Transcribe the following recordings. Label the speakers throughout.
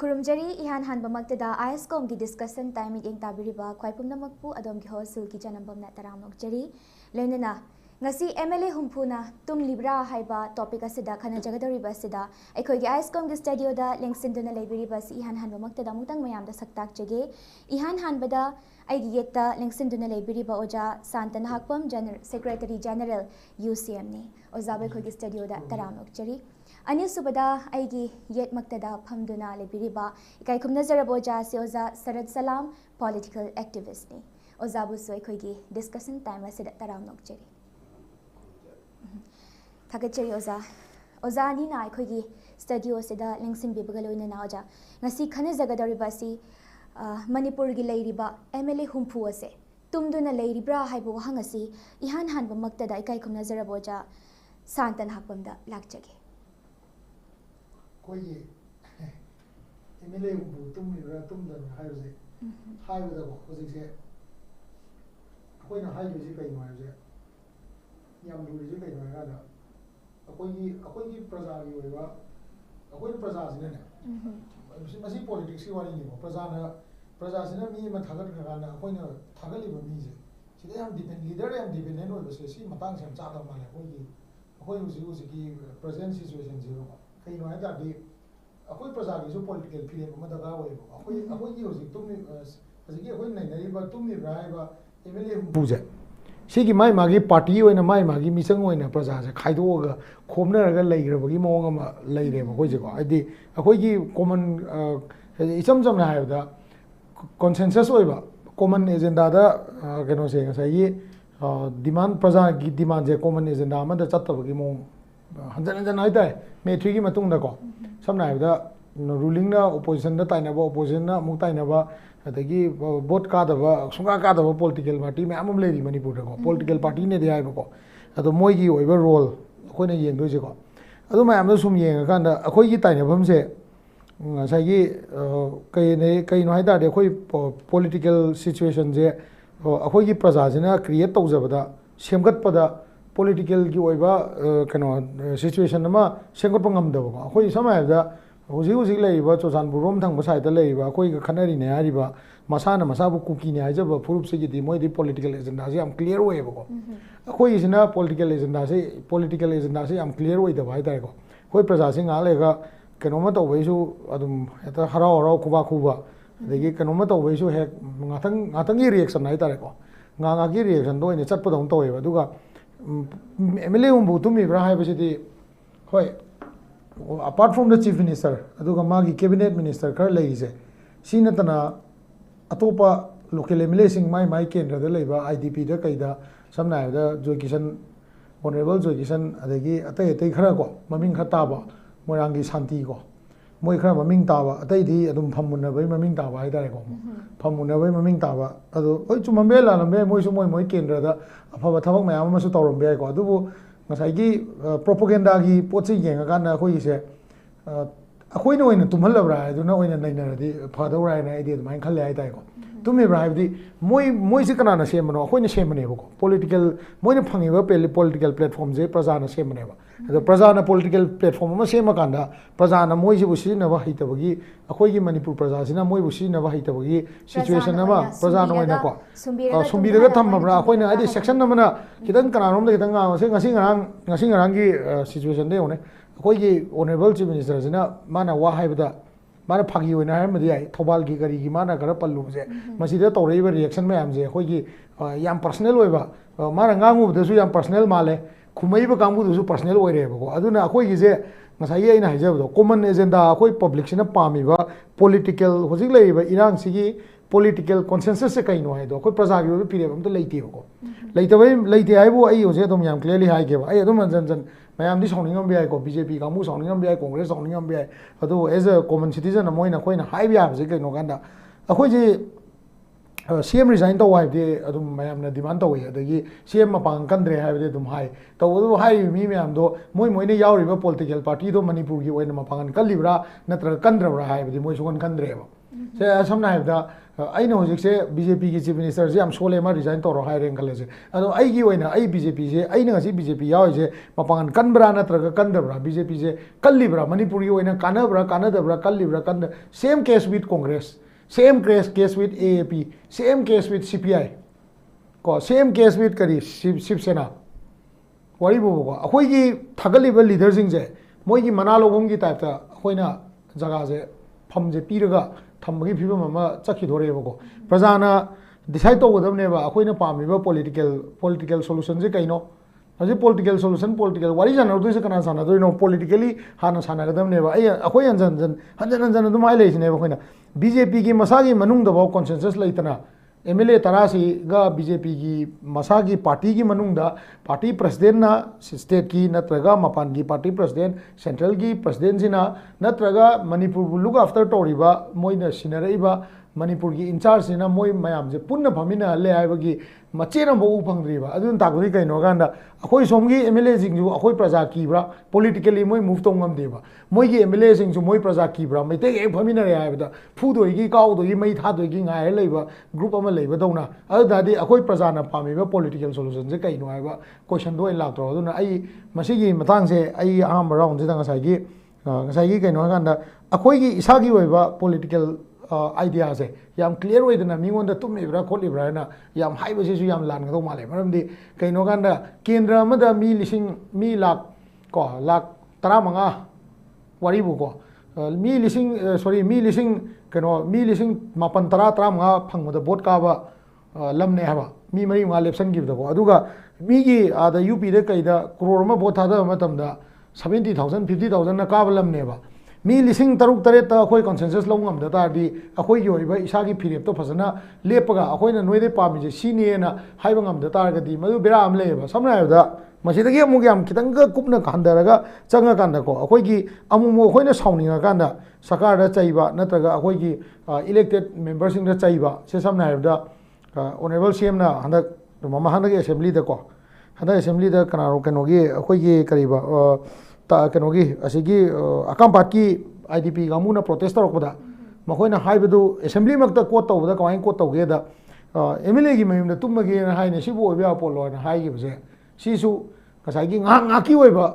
Speaker 1: Kurumjari ihan hanbamaktada ISCOM ki discussion time ing tabiriba khwaipumna makpu adom ki hosul ki janambam na taramok jari lenena ngasi MLA humpuna TUMLIBRA haiba topic asida khana jagadoriba asida aikoi ki ISCOM ki studio da lengsinduna leibiriba si ihan hanbamaktada mutang mayam da saktak jage ihan hanbada aigi yetta lengsinduna leibiriba oja santan hakpam secretary general UCM ni oza bai khoi ki studio da taramok jari Anisubada aigi yet maktada pamduna lebiriba ikai kumna zaraboja si oza Sarad Salam political activist ni oza bu soi khoigi discussion time asida taram nokjeri thagacheri oza ni na khoigi studio sida lengsim bibagaloina na oja ngasi khane jagadoriba si Manipur gi leiriba MLA humpu ase tumduna leiribra haibu hangasi ihan hanba maktada ikai kumna zaraboja santan hakpamda lakjage
Speaker 2: कोई MLA को TUMLIBRA तुमदन हाइबसे हाइबदा को होजिसे कोई ना हाइबसे कई no हाइबसे याम लुरिसे कई no गादा अकोई प्रजा की होइबा अकोई प्रजा सिने ने मसी पॉलिटिक्स की वाली नहीं प्रजा सिने मी म थागत गाना अकोई ना थागलिबा मी से सिदे हम डिपेंड लीडर हम डिपेंडेंट होइबसे सी मतांग से चादा माले अकोई उसी की प्रेजेंट सिचुएशन जीरो कई नो है जादी अकोई प्रजा की जो पॉलिटिकल फील्ड में दगा होइबो अकोई की होजी तुम हजिकी अकोई नैनरिबा TUMLIBRA हाइबा MLA बुजे सिगी माई मागी पार्टी होइना माई मागी मिसंग होइना प्रजा से खाइदोगा खोमनरगा लैग्रबगी मोंग अमा लैरेबो कोइजेको आदि अकोई की कॉमन इचम चमना हाइबदा कंसेंसस होइबा कॉमन एजेंडा दा केनो से ngसाई डिमांड प्रजा की डिमांड जे कॉमन एजेंडा अमदा चत्तबगी मोंग हंजन हाइताय मेट्री की मतुंग दको समना हाइबदा रूलिंग ना ओपोजिशन ना ताइनाबा ओपोजिशन ना मुक ताइनाबा अदगी वोट कादबा सुंगा कादबा पॉलिटिकल पार्टी में आमम लेरी मणिपुर दको पॉलिटिकल पार्टी ने दे हाइबको अदो मोइगी ओइबा रोल अखोइना येंदोइसेको अदो मयामदा सुम येंगा कांदा अखोइगी ताइनाबम से ngसाई कई नो हाइतादे अखोइ पॉलिटिकल सिचुएशन जे अखोइगी प्रजा जिना क्रिएट तौजबदा सेमगतपदा political की ओइबा कनो सिचुएशन नमा सेंगत पंगमदबो अखोइ समायदा हुजी लेइबा चोजानपुर रोम थंग साइड लेइबा अखोइ खनरी ने हारिबा मसाना मसाबु कुकी ने हाइजबा फुरुप से गिदि मोइदि पॉलिटिकल एजेंडा से हम क्लियर होएबको अखोइ सिना पॉलिटिकल एजेंडा से हम क्लियर होइदबा हाइतारेको अखोइ प्रजा सिंग आलेगा कनोमा तौबैसु अदुम हेता हराव खुबा अदगी कनोमा तौबैसु हे गाथंगी रिएक्शन हाइतारेको गागी रिएक्शन दो इने चटपदौ तौएबा दुगा MLA humbu TUMLIBRA haibasidi hoi apart from the chief minister aduga magi cabinet minister khar leise sina tana atopa local MLA sing mai kendra da leiba IDP da kaida samna da Joy Kisan honorable Joy Kisan adagi atai khara ko maming khata ba morangi shanti ko moi khara maming ta ba atai di adum phamuna bai maming ta ba haidare ko phamuna bai maming ta ba adu oi chumambe la lambe moi su moi kendra da अफब थबक मैम अमसु तौरम बेको अदुबु ngसाई propaganda की पोची येंगा काना अखोई से अखोइना ओइना तुमहलब्रा अदुना ओइना नैनरदि फदौरा हैना आइदि अदुमाइन खल्ले हाइताइको TUMLIBRA हाइबदि मोइ से कनाना सेमनो अखोइना सेमनेबको पॉलिटिकल मोइना फंगिबा पॉलिटिकल प्लेटफॉर्म जे प्रजाना सेमनेबा अदो प्रजाना पॉलिटिकल प्लेटफॉर्म अमा सेम कांदा प्रजाना मोइ जे बुसिनबा हितबगी अखोइगी मणिपुर प्रजासिना मोइ बुसिनबा हितबगी सिचुएशन अमा प्रजाना ओइना को सुंबीरगा थमबरा अखोइना आइदि सेक्शन अमना खिदंग कनारोम दे खिदंग गासे ngasi ngarang की सिचुएशन दे होने अखोइगी ऑनरेबल चीफ मिनिस्टर सिना माना वा हाइबदा माना फागी होइना हाइमदि आइ थौबाल की करी की माना खरा पल्लुबसे मसिदे तौरैबा रिएक्शन मैम जे अखोइगी याम पर्सनल होइबा माना nganguबदसु याम पर्सनल माले खुमैबा कांगुदसु पर्सनल होइरेबको अदुना अखोइगी जे ngसाई आइना हाइजबदो कॉमन एजेंडा अखोइ पब्लिक सिना पामिबा पॉलिटिकल होजिक लेइबा इरांग सिगी पॉलिटिकल कंसेंसस से कई नो है दो अखोइ प्रजा की पीरेब हम तो लेइतेबको लेइते हाइबो आई होजे अदुम याम क्लियरली हाइगेबा आई अदुम जन मैम सौनिंगम भी आइको BJP कांगु सौनिंगम भी आइ कांग्रेस सौनिंगम भी आइ अदो एज अ कॉमन सिटीजन मोइना खोइना हाइबि याबसे कइनो गांदा अखोइ जे CM रिजाइन तो हाइबदि अदुम मैम डिमांड तौइ अदगी CM मपांग कंद्रे हाइबदि अदुम हाइ तो अदु हाइ मी मैम दो मोइने यावरिबा पॉलिटिकल पार्टी दो मणिपुर की ओइना मपांगन कल्लिब्रा नत्र कंद्रब्रा हाइबदि मोइ सुगन कंद्रेबा से समना है अगर हजिसे बीजेपी की चीफ मिनिस्टर से सोले रिजाइन तौर है खलेसे अगर बीजेपी से अगर बीजेपी यासे मपान कन्ब्रा नत्रग कंद्रब्रा बीजेपी से कल्लीब्रा मनपुर की कानब्रा कानदब्रा कल्लीब्रा कंद same case with Congress same case with AAP same case with CPI को सेम केस विथ करी शिवसेना वरीबो अखोई थागलीब लीडर से मोई मना लोगों की टाइप अखोना जगह से फमजे पीरगा थम्बगी फिवम अमा चखिदोरेबको प्रजाना डिसाइड तौगदबनेबा अखोइना पामिबा पॉलिटिकल सॉल्यूशन से कइनो हजे पॉलिटिकल सॉल्यूशन पॉलिटिकल वारी जानरदोइसे कना सानादोइनो पॉलिटिकली हाना सानागदबनेबा अखोइ हंजन अदुम हाइ लेसिनेबा अखोइना बीजेपी की मसागी मनुंगदबो कॉन्सेंसस लेतना MLA तरासीगा बीजेपी की मसागी पार्टी की मनुंगदा पार्टी प्रेसिडेंट ना स्टेट की नत्रगा मपान की पार्टी प्रेसिडेंट सेंट्रल की प्रेसिडेंट सिना नत्रगा मणिपुर लुक आफ्टर तौरीबा मोइना सिनरइबा मणिपुर की इंचार्ज सिना मोइ मयाम से पुनः फमिना ले आइबगी मचेना बहु फंगद्रीबा अदुन तागुदी कइनो गांदा अखोइ सोमगी MLA सिंगजु अखोइ प्रजा कीब्रा पॉलिटिकली मोइ मूव तौंगमदेबा मोइगी MLA सिंगजु मोइ प्रजा कीब्रा मैते एक फमिना रे आइबदा फुदोइगी काउदोइगी मै थादोइगी ngaय लेबा ग्रुप अमा लेबदौना अदादी अखोइ प्रजाना पामिबा पॉलिटिकल सॉल्यूशन से कइनो आइबा क्वेश्चन दो लाक्त्रो अदुना आई मसिगी मतंग से आई आम राउंड से ngसाइगी कइनो गांदा अखोइगी इसागी होइबा पॉलिटिकल आइडिया से याम क्लियर होइदना मिंगोंदा तुमलिब्रा खोलिब्रा ना याम हाइबसेसु याम लानगदौ माले मरमदि कइनो गांदा केंद्र अमदा मी लाख को लाख 15 वारीबु को मी लिसिंग कनो मी लिसिंग 15 फंगमदा वोट काबा लमने हबा मी मरी मा इलेक्शन गिबदको अदुगा मीगी आदा यूपी दे कइदा करोड़ मा वोट थादा मतमदा 70,000 50,000 ना काबा लमनेबा मी लिसिंग 6-7 अखोई कॉन्सेंसस लौंगमदा तारदी अखोई योइबा इसागी फिरेप तो फसना लेपगा अखोइना नोइदे पामिजे सीनेना हाइबा ngमदा तारगदी मदु बेरा आम लेबा समना हाइबदा मसिदगी अमुग याम खितंग कुपना खांदरगा चंगा कांदको अखोइगी अमुमो अखोइना साउनिंगा कांदा सरकारदा चाइबा नत्रगा अखोइगी इलेक्टेड मेंबरसिंग दा चाइबा से समना हाइबदा ऑनरेबल CM ना हंदक ममा हंदक असेंबली दा को हंदक असेंबली दा कनारो कनोगी अखोइगी करीबा कनोगी असिगी अकाम पार्टी IDP गामुना प्रोटेस्ट तौरपदा मखोइना हाइबदु असेंबली मक्ता कोट तौबदा कमाइन कोट तौगेदा MLA की मयुमदा तुमगे हाइने सिबु ओबिया पोलोना हाइगिबसे सिसु कसाइगी ngaकी ओइबा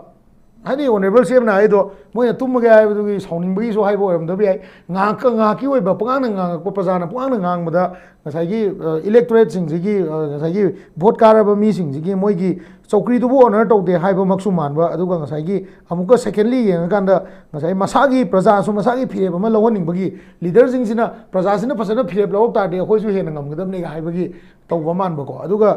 Speaker 2: हाइदि ऑनरेबल CM ना हाइदो मोइना तुमगे हाइबदुगी साउनिंगबगिसु हाइबो ओरमदबि हाइ ngaकी ओइबा पंगाना ngangको प्रजाना पंगाना ngangबदा कसाइगी इलेक्टोरेट सिंगजिगी कसाइगी वोट कारब मी सिंगजिगी मोइगी चौकरीदुबु ऑनर तौदे हाइबो मक्सु मानबा अदुगा कसाइगी अमुका सेकेंडली येंगाकांदा कसाइ मसागी प्रजासु मसागी फिरेब अमा लवनिंगबगी लीडर सिंगसिना प्रजासिना फसना फिरेब लव तादे अखोइसु हेना ngमगदबने हाइबगी तौबा मानबको अदुगा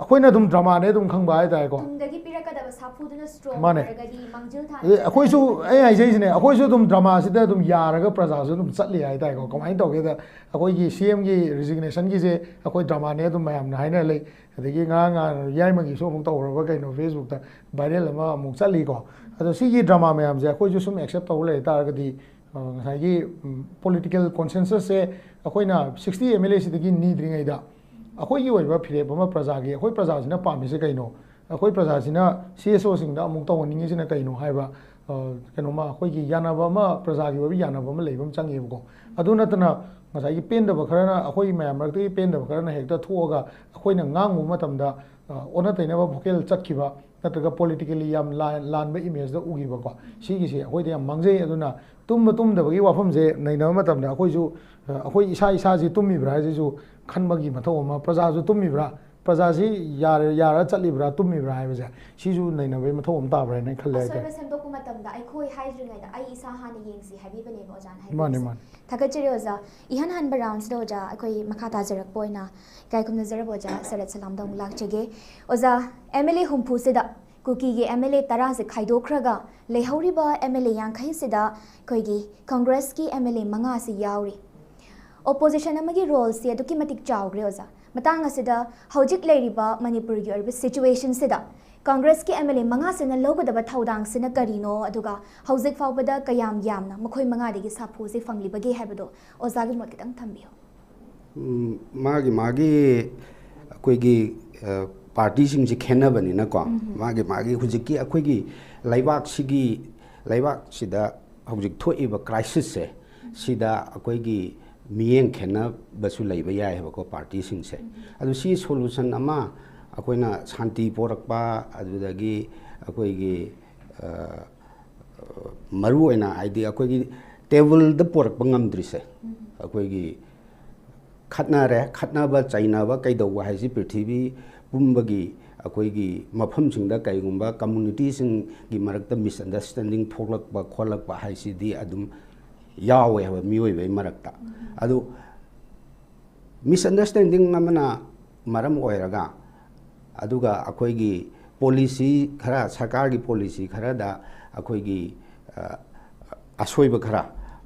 Speaker 2: अखोइना दुम ड्रामा ने दुम खंगबा हाइ ताइको
Speaker 1: तुमदगी पिरकदब साफुदुना स्ट्रॉंग
Speaker 2: माने
Speaker 1: करगदी मंगजिल थाने
Speaker 2: अखोइसु ए हाइजैसिने अखोइसु दुम ड्रामा सिदा दुम यारगा प्रजासु दुम चटली हाइ ताइको कमाइन तौगेदा अखोइगी CM की रिजिग्नेशन की से अखोइ ड्रामा ने दुम मयामना हाइना ले अदगी याइमगी सो अमुक तौरबा कइनो फेसबुक ता वायरल अमा अमुक चलीको अदो सिगी ड्रामा मयाम जे अखोइसु सुम एक्सेप्ट तौ ले तारगदी ngसाइगी पॉलिटिकल कंसेंसस से अखोइना 60 MLA सिदगी नीद्रिङैदा अखोइगी ओइबा फिरेब अमा प्रजागी अखोइ प्रजासिना पामिसे कइनो अखोइ प्रजासिना CSO सिंगदा अमुक तौनिङिसिना कइनो हाइबा कइनोमा अखोइगी यानाबा अमा प्रजागी ओबि यानाबा अमा लेबम चंगेबको अदु नतना ngसाइगी पेंदब खरना अखोइ मयाम रक्ति पेंदब खरना हेक्ता थोगा अखोइना ngangu मतमदा ओना तैनबा भोकेल चटखिबा नत्रगा पॉलिटिकली याम लानबा इमेज दा उगिबको सिगिसे अखोइदे याम मांगजै अदुना तुमदबगी वाफम जे नैनबा मतमदा अखोइजु अखोइ इसा जी तुमिब्रा हाइजु खनबगी मथौ अमा प्रजाजु तुमिब्रा प्रजासी यारा चलिब्रा तुमिब्रा हाइबजे सिजु नैनबे मथौ अम ताब्रा नै खल्ले आइते
Speaker 1: असरबे सेमदोकु मतमदा अखोइ हाइद्रिङैदा आई इसा हानि येंगसि हाइबिबने ओजान हाइ
Speaker 2: माने माने
Speaker 1: थगचरे ओजा इहन हनबा राउंड्स दो ओजा अखोइ मखा ताजरक पोइना काइकुम नजरब ओजा सरत सलाम दम लाखचगे ओजा MLA हुमफु सिदा कुकी के MLA 13 से खाइदोखरगा लेहौरिबा MLA 50 सिदा कोइगी कांग्रेस की MLA 5 से याउरी ओपोजिशन अमगी रोल से अदुकी मतिक चाउग्रे ओजा मतंग असिदा हौजिक लेरिबा मणिपुर की ओरबा सिचुएशन सिदा कांग्रेस की MLA 5 से लौगदबा थौदांग सिना करिनो अदुगा हौजिक फावबदा कयाम यामना मखोइ 5 देगी साफु से फंगलिबगे हैबदो ओजागी मोट कितंग थंबियो
Speaker 3: मागी कोइगी पार्टी सिंग से खेनबनिना को मागी हुजिकी अखोइगी लाइबाक सिदा हौजिक थोइबा क्राइसिस से सिदा अखोइगी मियें खेना बसु लैब याय हबको पार्टी सिंसे अदु सी सोल्यूशन अमा अकोइना शांति पोरकपा अदुदगी अकोइगी मरु ओइना आइदि अकोइगी table the Porak ngam-द्रिसे अकोइगी खतनाबा चाइनाबा कैदौवा हाइसि Prithvi पुंबगी अकोइगी मफमसिंगदा कैगुंबा कम्युनिटीसिंगी मरक्ता misunderstanding थोलकपा खोलकपा हाइसिदि अदुम यावे हबा मियोइबै मरक्ता अदु मिसअंडरस्टैंडिंग अमना मरम ओइरगा अदुगा अकोइगी पॉलिसी खरा सरकार की पॉलिसी खरा दा अकोइगी असोइब खरा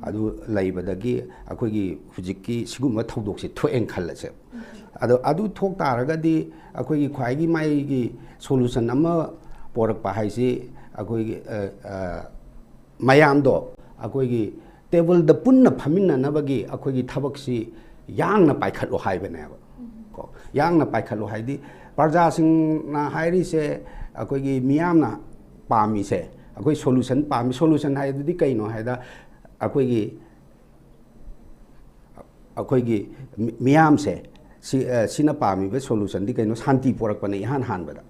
Speaker 3: अदु लैबदगी अकोइगी हुजिक्की सिगुम थौदोकसे थोएन खल्लसे अदु थोक तारगदी अकोइगी ख्वाइगी माइगी सोल्यूशन अमा पोरकपा हाइसि अकोइगी मयामदो अकोइगी टेबल द पुन्ना फमिन्ननबगी अकोइगी थबकसी यांगना पाइखलो हाइबनेबा को यांगना पाइखलो हाइदि प्रजासिंगना हाइरिसे अकोइगी मियामना पामिसे अकोइ सोल्यूशन पामी सोल्यूशन हाइदि कैनो हाइदा अकोइगी मियामसे सिना पामीबे सोल्यूशन दि कैनो शांति पोरकपने इहान हानबदा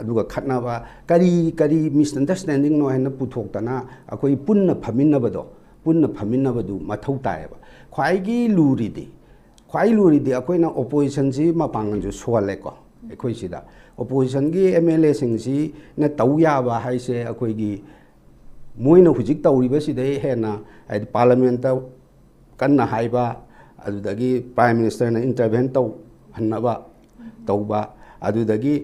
Speaker 3: अदुगा खतनाबा करी मिसअंडरस्टैंडिंग नो हैन पुथोक्तना अकोइ पुन्ना फमिन्नबदु मथौ तायबा ख्वाइगी लूरिदि अकोइना ओपोजिशन सि मपांगनजु सोलेको अकोइ सिदा ओपोजिशन की MLA सिंगसी न तौ याबा हाइसे अकोइगी मोइना हुजिक तौरिबसिदे हेना हाइदि पार्लियामेंट कन्ना हाइबा अदुदगी प्राइम मिनिस्टर ने इंटरवेन तौ हन्नबा तौबा अदुदगी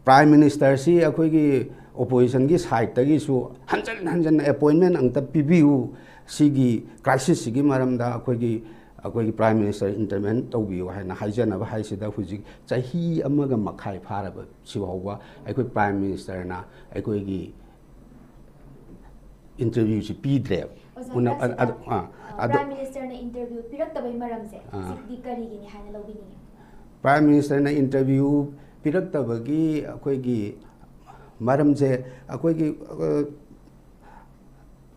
Speaker 3: प्राइम मिनिस्टर सी अकोइगी ओपोजिशन की साइड तगी सु हंजन अपॉइंटमेंट अंत पिबिउ सिगी क्राइसिस सिगी मरमदा अकोइगी प्राइम मिनिस्टर इंटरवेन तौबिउ हाइना हाइजनबा हाइसिदा हुजिक चाही अमगा मखाइ फारब सिवाउबा अकोइ प्राइम मिनिस्टर ना अकोइगी इंटरव्यू से पीद्रे
Speaker 1: प्राइम मिनिस्टर ने इंटरव्यू पिरक्तबै मरमसे सिक्ति करिगिनि हाइना लौबिनि
Speaker 3: प्राइम मिनिस्टर ने इंटरव्यू पिरक्तबगी अकोइगी मरमसे अकोइगी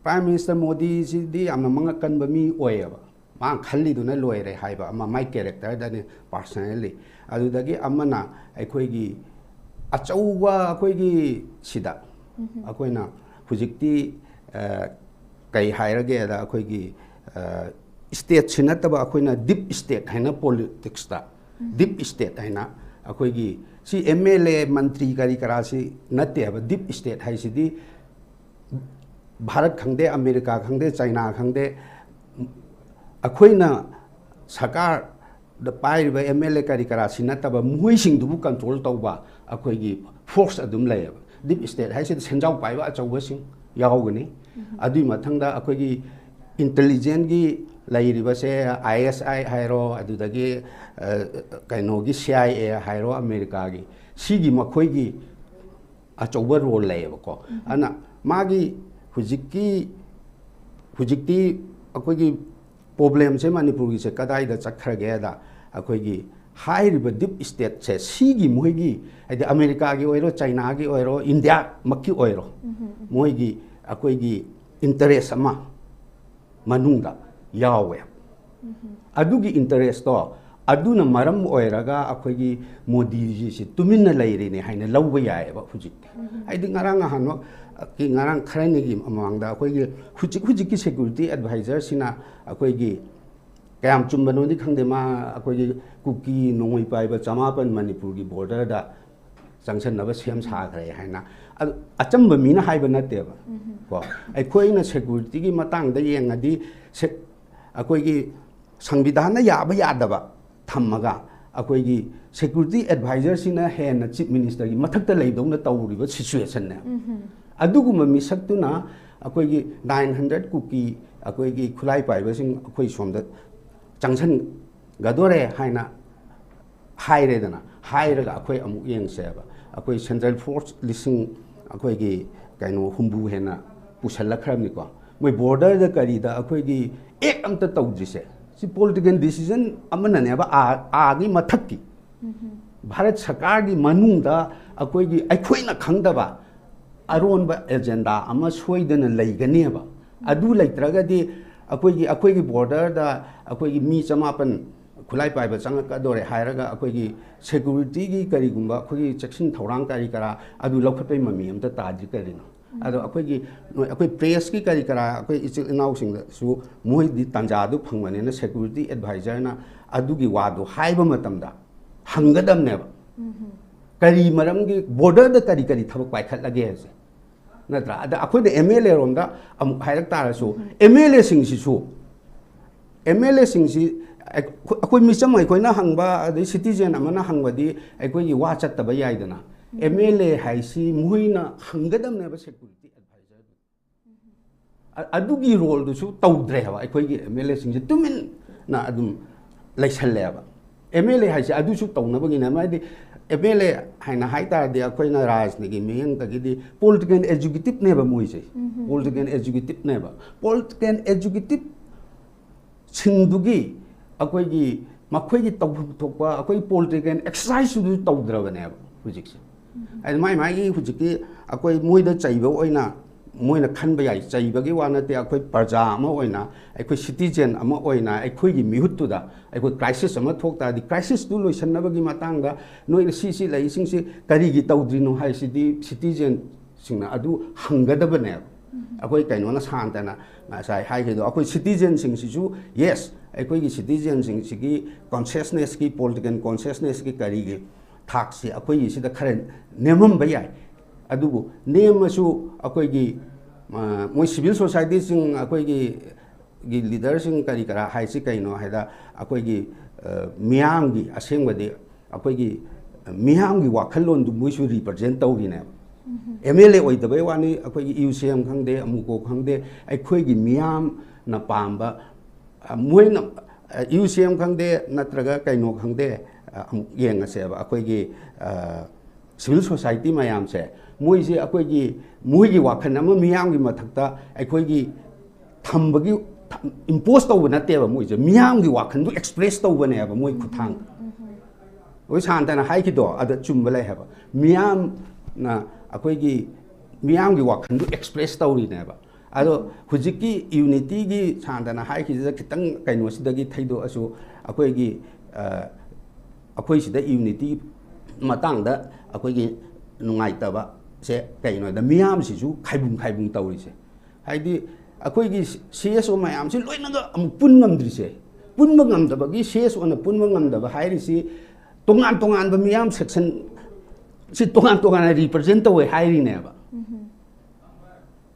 Speaker 3: प्राइम मिनिस्टर मोदी सिदी आमना मंगकन बमी ओयबा मा खल्लिदुना लोयरे हाइबा अमा माइ कैरेक्टर दने पर्सनली अदुदगी अमना अकोइगी अचौवा अकोइगी सिदा अकोइना हुजिक्ति कई हायरगे दा अकोइगी स्टेट सिनतबा अकोइना डीप स्टेट हैना पॉलिटिक्स दा डीप स्टेट हैना अकोइगी सी MLA मंत्री करी करासी नते हबा डीप स्टेट हाइसिदी भारत खंगदे अमेरिका खंगदे चाइना खंगदे अखोइना सरकार द पाइबा MLA करी करासी नतबा मुहिसिंगदुबु कंट्रोल तौबा अखोइगी फोर्स अदुम लेबा डीप स्टेट हाइसिद सेंजाउ पाइबा अचौबसिंग यावगनी अदुइ मथंगदा अखोइगी इंटेलिजेंट की लैरिबसे ISI हाइरो अदुदगी कैनोगी CIA हाइरो अमेरिका की सिगी मखोइगी अचौबा रोल लेबको अना मागी हुजिक्ति अखोइगी प्रॉब्लम से मणिपुर की से कदाइदा चखरगेदा अखोइगी हाइरिबा डीप स्टेट से सिगी मोइगी हाइदि अमेरिका की ओइरो चाइना की ओइरो इंडिया मक्की ओइरो मोइगी अखोइगी इंटरेस्ट अमा मनुंगदा यावे अदुगी इंटरेस्ट तो अदुना मरम ओइरगा अखोइगी मोदी जी से Tumin लैरिने हाइना लौबा यायबा हुजिक हाइदि ngarang hanwa ki ngarang kharainigi amangda अखोइगी हुजिक की सिक्योरिटी एडवाइजर सिना अखोइगी कयाम चुम्बनोदी खंगदे मा अखोइगी कुकी नोंगोइ पाइबा चमापन मणिपुर की बॉर्डर दा जंक्शन नब सेम साखरे हाइना अचंब मीना हाइबा नतेबा को अखोइना सिक्योरिटी की मतंग दा येंगदी अखोइगी संविधान याबा यादबा थम्मगा अखोइगी सिक्योरिटी एडवाइजर सिना हेन चीफ मिनिस्टर की मथक्ता लेदौना तौरिबा सिचुएशन ने अदुगुम मिसक्तुना अखोइगी 900 कुकी अखोइगी खुलाई पाइबसिंग अखोइ सोमदा जंक्शन गदोरे हाइना हाइरेदना हाइरगा अखोइ अमु येंगसेबा अखोइ सेंट्रल फोर्स लिसिंग अखोइगी कैनो हुंबु हेना पुसलखरमनिको मोइ बॉर्डर द करीदा अखोइगी एक अमता तौद्रिसे सी पॉलिटिकल डिसीजन अमननेबा आगी मथक्की भारत सरकार की मनुंगदा अखोइगी अखोइना खंगदबा अरोनबा एजेंडा अमा सोइदना लैगनेबा अदु लैत्रगदी अखोई border दा अखोई मी चमापन खुलाई पाइबा चंगकदोरे हायरगा अखोई security की करीगुंबा अखोई चेक्सिन थौरांग करी करा अदु लौखतपै ममी अमता तादि करिनो अदो अखोई प्रेस की करी करा अखोई इचिल इनाउसिंग सु मोइ दि तंजादु फंगमनेना security advisor ना अदुगी वादो हाइबा मतमदा हंगदमनेबा करी मरमगी border दा करी करी थबक पाइखतलगे हसे नत्रा अदा अखोई MLA रोमदा अमु हायरक तारसु MLA सिंगसिसु MLA सिंगसि अखोई मिचम अखोइना हंगबा अदि सिटीजन अमना हंगबदी अखोई वा चत्तबा याइदना MLA हाइसि मुहिना हंगदमनेबा security advisor अदुगी रोल दुसु तौद्रे हवा अखोई MLA सिंगसि तुमिन ना अदुम लैसल्लेबा MLA हाइसि अदुसु तौनबगिना माइदि MLA हाइना हाइतारदि अखोइना राजनीति मियंग तगिदि political executive नेबा मोइसे political executive नेबा political executive सिंदुगी अखोइगी मखोइगी तौफम थोकपा अखोइ political exercise सु तौद्रबनेबा हुजिकसे आई माइ माइगी हुजिकि अखोइ मोइदा चाइबा ओइना मोइना खनबा याइ चाइबगी वानते अखोइ प्रजा अमा ओइना अखोइ सिटीजन अमा ओइना अखोइगी मिहुतुदा अखोइ क्राइसिस अमा थोकतादि क्राइसिस तु लोइसन्नबगी मातांगदा नोइना सिसि लैसिंगसि करिगी तौद्रिनो हाइसिदि सिटीजन सिंगना अदु हंगदबने अखोइ कैनोना सांतना नासाइ हाइगिदो अखोइ सिटीजन सिंगसिसु यस अखोइगी सिटीजन सिंगसिगी कॉन्शियसनेस की पॉलिटिकल कॉन्शियसनेस की करिगी थाक्सि अखोइगी सिदा खरे नेमम बयाइ अदुबु नेमसु अखोइगी मोइ सिविल सोसाइटी सिंग अखोइगी लीडर सिंग करी करा हाइसि कैनो हाइदा अखोइगी मियामगी असेंगबदि अखोइगी मियामगी वाखलोन दु मोइसु रिप्रेजेंट तौगिने MLA ओइदबे वानी अखोइगी UCM खंगदे अमुको खंगदे अखोइगी मियाम न पाम्बा मोइना UCM खंगदे नत्रगा कैनो खंगदे येंगसेबा अखोइगी सिविल सोसाइटी मयाम से मोइसे अखोइगी मोइगी वाखन अमा मियामगी मथक्ता अखोइगी थंबगी इम्पोज तौब नतेबा मोइसे मियामगी वाखन दु एक्सप्रेस तौबनेबा मोइ खुथांग ओइ सांतना हाइकिदो अदा चुम्बले हेबा मियाम ना अखोइगी मियामगी वाखन दु एक्सप्रेस तौरिनेबा अदो हुजिकी यूनिटी गी सांतना हाइकिदा खितंग कैनोसिदगी थैदो असु अखोइगी अखोइसिदा यूनिटी मतंगदा अखोइगी नुंगाइतबा से कैनो द मियाम सिसु खाइबुं तौरिसे हाइदि अखोइगी CSO मयाम से लोइनगा अमु पुनगमद्रिसे पुनगमदबगी CSO न पुनगमदबा हाइरिसि तोंगान तोंगान ब मियाम सेक्शन सि तोंगान तोंगान रिप्रेजेंट तौवे हाइरिनेबा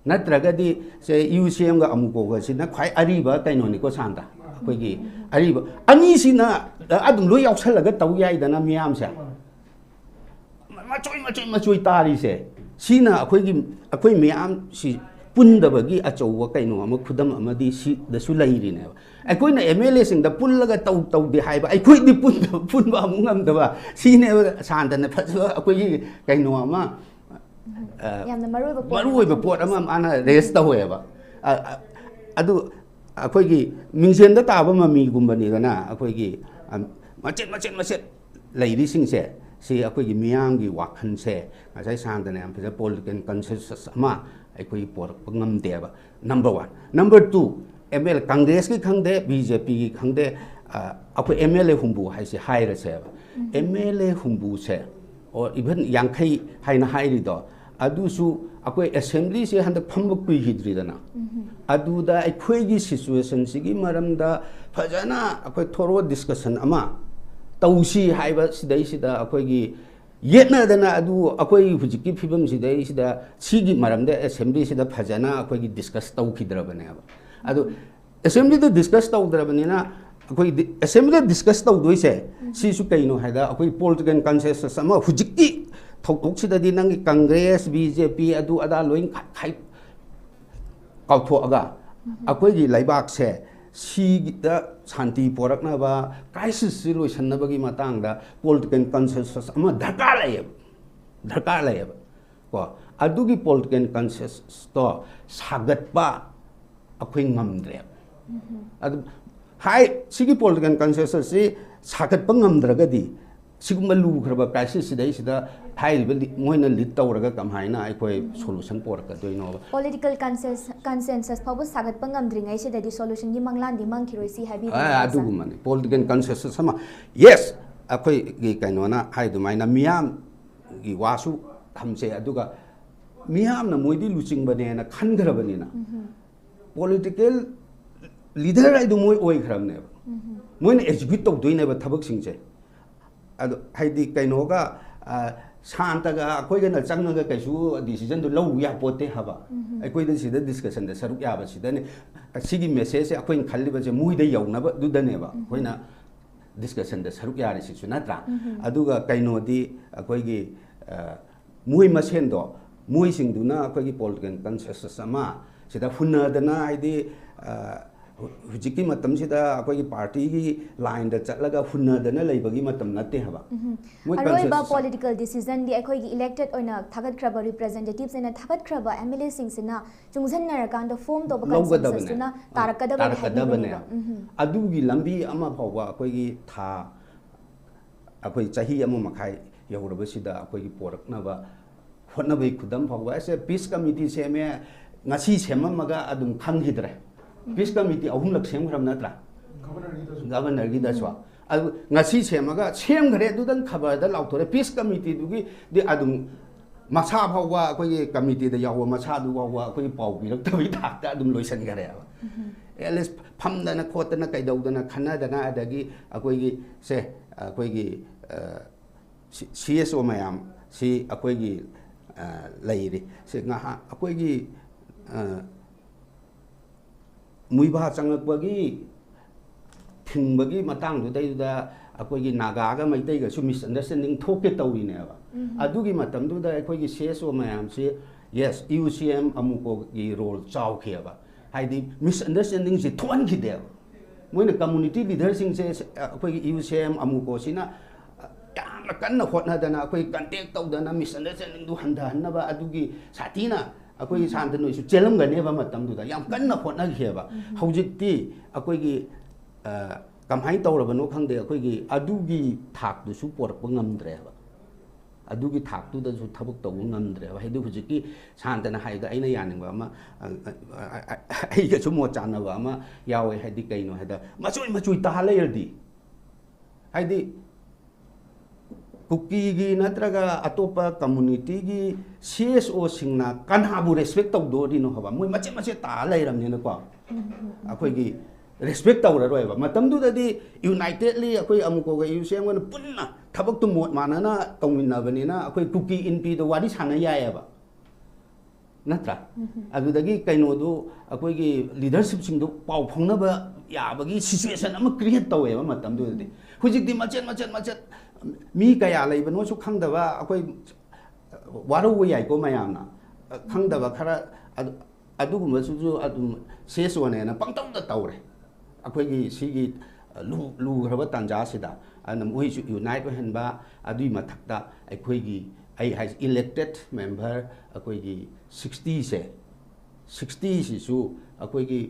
Speaker 3: नत्रगदि से UCM गा अमुको गा सिना खाइ अरिबा कैनोनिको सांदा अखोइगी अरिबा अनि सिना अदुम लोइ याउसलगा तौ याइदना मियाम से मचोई तारी से सीना अखोई मियाम सी पुंदबगी अचौवा कैनो अमा खुदम अमदि सी दसु लैरिने अखोइना MLA सिंग द पुल्लगा तौ दे हाइबा अखोइदि पुनबा मुंगमदबा सीने सांदन फसबा अखोइ कैनो अमा
Speaker 1: यामना
Speaker 3: मरुइबा पोट अमा आना रेस तौवेबा अदु अखोइगी मिंगसेंदा ताबा ममी गुंबनिदना अखोइगी मचेत लैरिसिंगसे सी अखोइगी मियामगी वाखन से असै सांदने हम फिजा पॉलिटिकल कंसेंसस अमा अखोइ पोरक ngमदेबा नंबर 1 नंबर 2 ML कांग्रेस की खंगदे BJP की खंगदे अखोइ MLA हुंबु हाइसे हाइरसे MLA हुंबु से और इवन यांखै हाइना हाइरिदो अदुसु अखोइ असेंबली से हंद फमबक पिहिद्रिदना अदुदा अखोइगी सिचुएशन सिगी मरमदा फजना अखोइ थोरो डिस्कशन अमा तौसी हाइबा सिदा अखोइगी येतनादना अदु अखोइ हुजिकी फिबम सिदा सिगी मरमदे असेंबली सिदा फजना अखोइगी डिस्कस तौखिद्रबनेबा अदु असेंबली दे डिस्कस तौद्रबनेना अखोइ असेंबली डिस्कस तौदोइसे सिसु कैनो हाइदा अखोइ पॉलिटिकल कंसेंसस अमा हुजिकी थौतोक्सिददि नंगी कांग्रेस BJP अदु अदा लोइन खाइ काउथोअगा अखोइगी लाइबाक से सीगिदा शांति पोरकनबा क्राइसिस लोइसन्नबगी मातांगदा पॉलिटिकल कंसेंसस अमा दरकार लायब को अदुगी पॉलिटिकल कंसेंसस तो सागतपा अखोइ ngमद्रे अदु हाइ सिगी पॉलिटिकल कंसेंसस सि सागतपा ngमद्रगदि सिगुम लूखरब क्राइसिस सिदा मोइन लीड तौरगा कमायना अखोई सोल्यूशन पोरकदोइनो
Speaker 1: political consensus फाउब सागत पंगमद्रिङै सिददि solution gi manglan di mangkhiroisi habi
Speaker 3: अदुगुमने political consensus sama yes अखोई gi kainona हाइदुमाइना मियाम gi वासु हमसे अदुगा मियाम न मोइदि लुचिंग बनेना खनग्रबनिना political leader ai du moi oi khramne Moin execute तौदोइनेबा थबक सिंगसे अदु हाइदि काइनोगा शांतगा अखोइगना चंगगा कैसु डिसीजन दु लौ या पोते हबा अखोइद सिदा डिस्कशन द सरुक याबा सिदने सिगी मेसेज अखोइन खल्लिबसे मुइद यौनबा दुदनेबा अखोइना डिस्कशन द सरुक यारि सिसु नत्रा अदुगा काइनोदि अखोइगी मुइ मसेंदो मुइ सिंगदुना अखोइगी पॉलिटिकल कंसेंसस अमा सिदा हुनदना हाइदि हुजिकी मतम सिदा अखोइगी पार्टी की लाइन द चलगा हुनदना लेबगी मतम नते हबा
Speaker 1: अरोइबा political decision di अखोइगी elected ओइना थागतख्रबा representatives एना थागतख्रबा MLA सिंगसिना चुंगजननरकान द फॉर्म तोब consensus ना तारकदबने
Speaker 3: अदुगी लंबी अमा फावबा अखोइगी था अखोइ चाही अमा मखाइ यौरबसिदा अखोइगी पोरकनबा होनबई खुदम फावबा ऐसे पीस कमिटी से में ngasi semamaga adum khangidre peace committee ahum lak sem khram natra governor gi daswa adu ngasi semaga sem gre du dan khabar da lauthore peace committee du gi de adum masa phawwa akoi committee da yawa masa du wa akoi pau bi rak tabi thak da adum loisan gare ls pham da na khot na kai dau da na khana da na adagi akoi gi se akoi gi CSO mayam si akoi gi lairi se nga akoi gi मुइबा चंगकबगी थिंबगी Matang दुदैदा अखोइगी नागागा मैतैगा सु misunderstanding थोके तौरिनेबा अदुगी मतम दुदा अखोइगी CSO मयाम से yes UCM अमुको की role चावखेबा हाइदि misunderstanding से थोन खिदेबा Moina community leader सिंग से अखोइगी UCM अमुको सिना यामना कन्न होटनादना अखोइ contact तौदना misunderstanding दु हंदहनबा अदुगी साथीना अखोई शांतनोइसु चेलमगनेबा मतमदुदा याम कन्न होटनाखेबा हौजिकती अखोइगी कमाइ तौरबनो खंगदे अखोइगी अदुगी थाकदुसु पोरकप ngamdreba अदुगी थाकदुदसु थबक तौब ngamdreba हाइदु हुजिकि शांतना हाइदा अइना यानिंगबा अमा आइगसु मो चानबा अमा यावे हाइदि कैनो हाइदा मचुई तालेरदी हाइदि कुकी की नत्रगा अतोपा कम्युनिटी की CSO सिंगना कनाबु रेस्पेक्ट तौदोरिनो हबा मोइ मचे मचे ता लैरमनेन को अखोइगी रेस्पेक्ट तौररोयबा मतमदुदि यूनाइटेडली अखोइ अमुकोगा UCM गन पुन्ना थबक तु मोट मानना तौमिनबनिना अखोइ कुकी इनपी दो वारी साना यायबा नत्रा अदुदगी कैनोदु अखोइगी लीडरशिप सिंगदु पाउ फौनबा याबगी सिचुएशन अमा क्रिएट तौवेबा मतमदुदि हुजिकदि मचेन मी कया लेबनोसु खंगदबा अखोइ वारो याइको मयामना खंगदबा खरा अदुगुमसुजु अदुम सेसोनेना पंगतौदा तौरे अखोइगी सिगी लू खरबा तंजासिदा अन मोइसु यूनाइट होहनबा अदुइ मथक्ता अखोइगी आई हाइज इलेक्टेड मेंबर अखोइगी 60 से 60 सिसु अखोइगी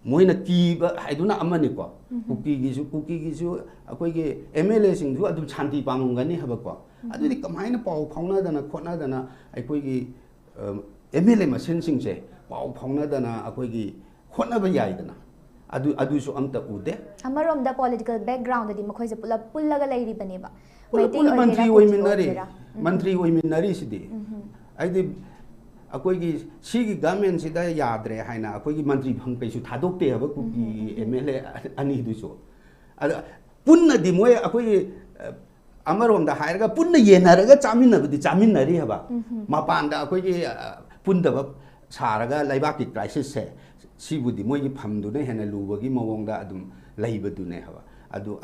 Speaker 3: मोइना कीबा हाइदुना अमनिको कुकीगिसु अखोइगी MLA सिंगसु अदुम शांति पामुंगनी हबको अदुदि कमाइना पाउ फाउनादना खोनादना अखोइगी MLA मसेन सिंगसे पाउ फाउनादना अखोइगी खोनाबा याइदना अदुसु अमता उदे
Speaker 1: अमरोमदा पॉलिटिकल बैकग्राउंड दि मखोइसे पुल्लगा लैरिबनेबा
Speaker 3: मंत्री ओइमिनरी सिदि आइदि अखोइगी सिगी गवर्नमेंट सिदा याद्रे हाइना अखोइगी मंत्री भंग कैसु थादोक्ते हबा कुकी MLA अनि दुसु पुन्ना दि मोय अखोइगी अमरोमदा हायरगा पुन्ना येनरगा चामिनबदि चामिनरी हबा मपानदा अखोइगी पुन्दबा सारगा लैबाकी क्राइसिस से सिबुदि मोयगी फमदुने हेना लुबगी मवोंगदा अदुम लैबदुने हबा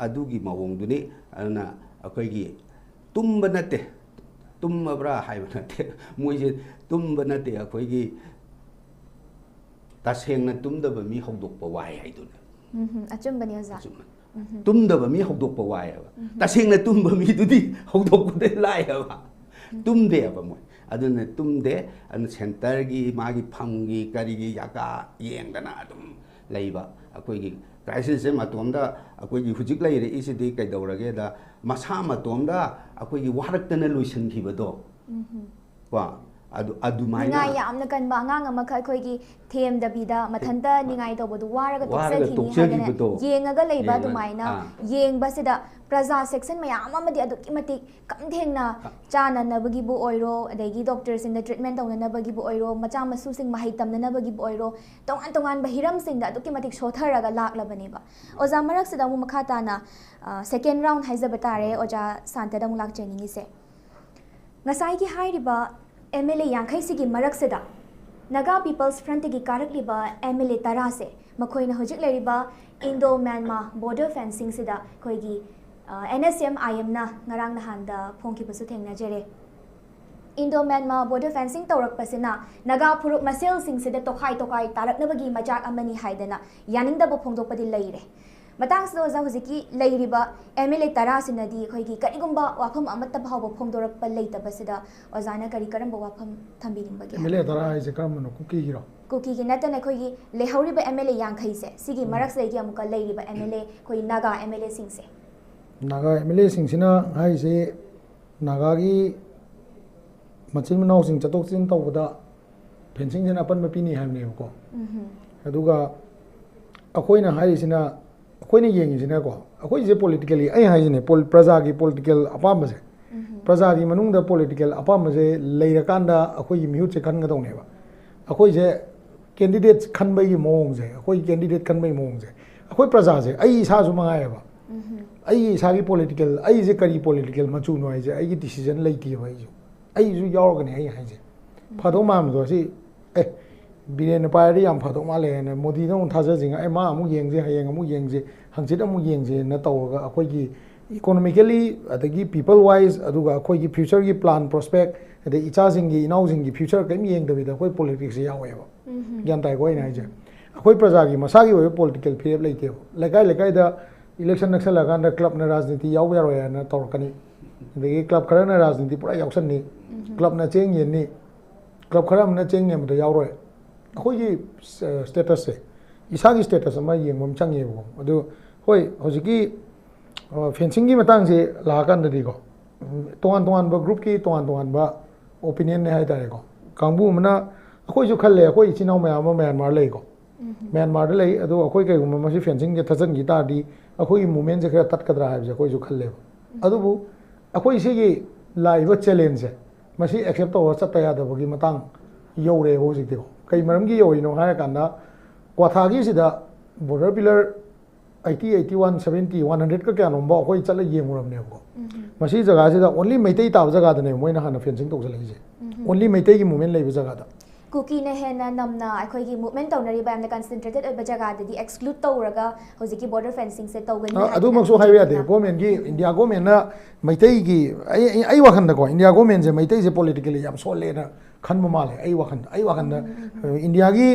Speaker 3: अदुगी मवोंगदुने अना अखोइगी तुम्ब नते तुम्ब्रा हाइब नते मोइजे तुम्ब नते अखोइगी तसेंगना तुम्दब मी हौदोकपा वाय हाइदुने
Speaker 1: अचुंबनी ओजा
Speaker 3: तुम्दब मी हौदोकपा वाय हबा तसेंगना तुम्ब मी दुदि हौदोकपदे लाय हबा तुम्दे हबा मोय तुमदे सेंटर की मागी फंगी करी याका येंगदना ꯂꯩꯕ ꯑꯩꯈꯣꯏꯒꯤ ꯀ꯭ꯔꯥꯏꯁꯤꯁꯁꯦ ꯃꯇꯣꯝꯗ ꯑꯩꯈꯣꯏꯒꯤ ꯍꯧꯖꯤꯛ ꯂꯩꯔꯛꯏꯁꯤꯗꯤ ꯀꯩꯗꯧꯔꯒꯦꯗ ꯃꯁꯥ ꯃꯇꯣꯝꯗ ꯑꯩꯈꯣꯏꯒꯤ ꯋꯥꯔꯛꯇꯅ ꯂꯣꯏꯁꯤꯟꯈꯤꯕꯗꯣ ꯀꯣ ꯑꯗꯨꯃꯥꯏꯅ
Speaker 1: ꯅꯤꯡꯉꯥꯏ ꯌꯥꯝꯅ ꯀꯟꯕ ꯑꯉꯥꯡ ꯑꯃꯈꯛ ꯑꯩꯈꯣꯏꯒꯤ ꯊꯦꯝꯗꯕꯤꯗ ꯃꯊꯟꯇ ꯅꯤꯡꯉꯥꯏ ꯇꯧꯕꯗꯨ ꯋꯥꯔꯒ ꯇꯣꯛꯆꯈꯤꯅꯤ ꯍꯥꯏꯗꯅ ꯌꯦꯡꯉꯒ ꯂꯩꯕ ꯑꯗꯨꯃꯥꯏꯅ ꯌꯦꯡꯕꯁꯤꯗ प्रजा सेक्शन मैम कमथेंना चाननबगीबु ओइरो अदगी डॉक्टर्स इन ट्रीटमेंट तौननबगीबु ओइरो मचा मसुसिंग महै तमननबगीबु ओइरो तोंगान तोंगान बहिरम सिंग अदुकी मतिक सोथरगा लाक्लबनेबा ओजा मरक सिदा मु मखाताना सेकेंड राउंड हाइजब तारे ओजा सांतदा मु लाक्चेनिंगी से ngasai ki hairiba MLA yankhai sigi marak seda Naga People's Front ki karakliba MLA tara se makhoina hojik leriba Indo Myanmar border fencing sida khoigi NSM IM na ngarang nahanda phongki basu thengna jere Indo Myanmar border fencing tawrak pasina Naga phuruk masel sing sida tokhai tarak nabagi majak amani haidana yaninda bo phongdok padi leire matang sida oza hojiki leiriba MLA tara sinadi khoigi karigumba wafam amatta bhaw phongdorak pa leita basida ozana kari karamba wafam thambiring bagi
Speaker 2: MLA tara ai se karam no kuki giro
Speaker 1: kuki gi natana khoigi lehauriba MLA yankhai se sigi marak sai gi amuka leiriba MLA khoi Naga MLA sing se
Speaker 2: Naga MLA sing sina hai se Naga gi machin manau sing chatok chin tawda fencing jena apan mapini hamne ko aduga akoina hai sina akoina yengi sina ko akoi je politically ai hai ne praja gi political apam se praja gi manung da political apam se leirakanda akoi gi mihu che kan ga dong ne ba akoi je candidate khan bai gi mong je akoi candidate khan bai mong je akoi praja je ai sa su mangai ba ai sa gi political ai je kari political machu no ai je ai gi decision leiti ba ai ju yaw ga ne ai hai je phado ma do si Biren Pari am Pado Male and Modino Tazing, I ma amu yengze, amu yengze, Hansida mu yengze, Natoga, Akogi, economically, the people wise, Aduga, Kogi future plan prospect, the Ichazingi, housing future came yeng with the way politics, however. Yantai Goy Niger. Akoi Prazagi, Masagi, political period like I the election Naxalagan, the club Naraziti, Yaware and Torkani, the club Karana Razniti, Purayaksani, club Naching Yeni, club Karam Naching and the Yawre. अखोई status से इसागी status अमा येंगम चंगेबो अदु होय होजिकी fencing की मतंग से लाकांददी को तोंगान तोंगान बा group की तोंगान बा ओपिनियन ने हाय तारे को कांगबु मना अखोई जो खल्ले अखोई चिनाव मयाम म्यांमार ले को म्यांमार ले अदु अखोई कई गुम मसी फेंसिंग के थजन की तादी अखोई मूवमेंट से खरा तत्कदरा है जे अखोई जो खल्ले अदुबु अखोई से ये लाइव चैलेंज है मसी एक्सेप्ट हो सकता है दबगी मतंग यौरे हो जिते को कई मरम की योइनो हाय कांदा क्वाथागी सिदा बॉर्डर पिलर 80 81 70 100 का क्या नंबर कोई चले येमुरमने को मसी जगह सिदा ओनली मैते ताव जगह दने मोइना हाना फेंसिंग तो चले जे ओनली मैते की मूवमेंट लेबे जगह दा
Speaker 1: कुकी ने हेना नमना अखोई की मूवमेंट तौनरी बायम कंसंट्रेटेड ओबे जगह ददी एक्सक्लूड तौरगा होजिकी बॉर्डर फेंसिंग से तौगनी
Speaker 2: अदु मक्सो हाइवे यादे गवर्नमेंट की इंडिया गवर्नमेंट ना मैते की आई वखन दा को इंडिया गवर्नमेंट से मैते से पॉलिटिकली याम सोले ना खन माले आई वखन इंडिया की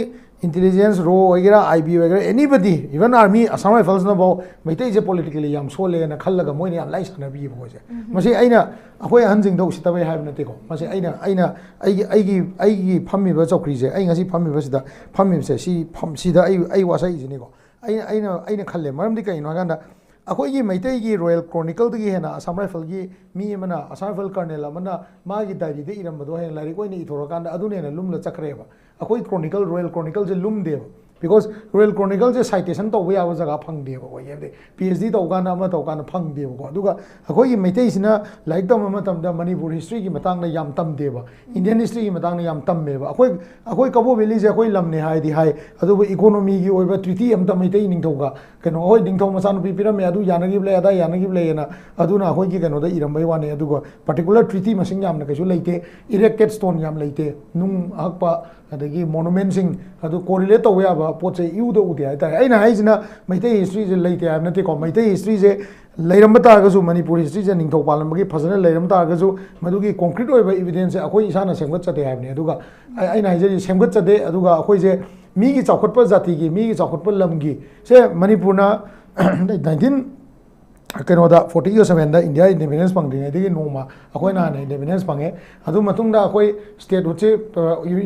Speaker 2: इंटेलिजेंस रो वगैरह IB वगैरह anybody even army Assam rifles ना बो मैते जे पॉलिटिकली याम सोले ना खल्लगा मोइने याम लाइस ना बी बो जे मसे आइना अखोय हनजिंग दौ सितबे हाइब नते को मसे आइना आइगी फम्मिबा चौकरी जे आई ngasi फम्मिबा सिदा फम्मिबसे सी फम सिदा आई वासाई जिने को आइना खल्ले मरमदि कइनो गांदा अखोई मैते की रॉयल क्रॉनिकल की है ना असम राइफल की मी मना असम राइफल कर्नल मना मागी डायरी दे इरमबदो है लारी कोई नहीं इथोरकांदा अदुने ना लुमला चक्रेबा अखोई क्रॉनिकल रॉयल क्रॉनिकल जे लुम देबा बिकॉज रॉयल क्रॉनिकल से साइटेशन तो याव जगह फंग देबा को ये PhD तौगाना अमा तौगाना फंग देबा को अदुगा अखोई मैते सिना लाइक तम मतमदा मणिपुर हिस्ट्री की मतंग ना याम तम देबा इंडियन हिस्ट्री की मतंग ना याम तम मेबा अखोई कबो वैली जे अखोई लमने हाय दी हाय अदुबो इकोनॉमी की ओइबा ट्रीटी अम तम मैते निंगथौगा कनो होय निंगथौ मसानु पिपिरम यादु यानगी ब्ले अदा यानगी ब्ले ना अदुना अखोई की कनो दा इरमबै वाने अदुगा पर्टिकुलर ट्रीटी मसिंग याम ना कैसु लेते इरेक्टेड स्टोन याम लेते नुंग अहपा अदगी मोनुमेंट सिंग अदु कोरिलेट तो याबा पोचे युदो उदे हायता आइना हाइजना मैते हिस्ट्री जे लेते हाब नते को मैते हिस्ट्री जे लेरम तारगसु मणिपुर हिस्ट्री जे निंगथौ पालमबगी फजन लेरम तारगसु मदुगी कंक्रीट ओइबा एविडेंस से अखोई इसाना सेमगत चते हाबने अदुगा आइना हाइजे सेमगत चते अदुगा अखोई जे मीगी चाखटप जाति की मीगी चाखटप लमगी से मणिपुरना ꯀꯩꯅꯣꯗ 47ꯗ ꯏꯟꯗꯤꯌꯥ ꯏꯟꯗꯤꯄꯦꯟꯗꯦꯟꯁ ꯐꯪꯗ꯭ꯔꯤꯉꯩꯗꯒꯤ ꯅꯣꯡꯃ ꯑꯩꯈꯣꯏꯅ ꯍꯥꯟꯅ ꯏꯟꯗꯤꯄꯦꯟꯗꯦꯟꯁ ꯐꯪꯉꯦ ꯑꯗꯨ ꯃꯇꯨꯡꯗ ꯑꯩꯈꯣꯏ ꯁ꯭ꯇꯦꯠꯍꯨꯗꯁꯦ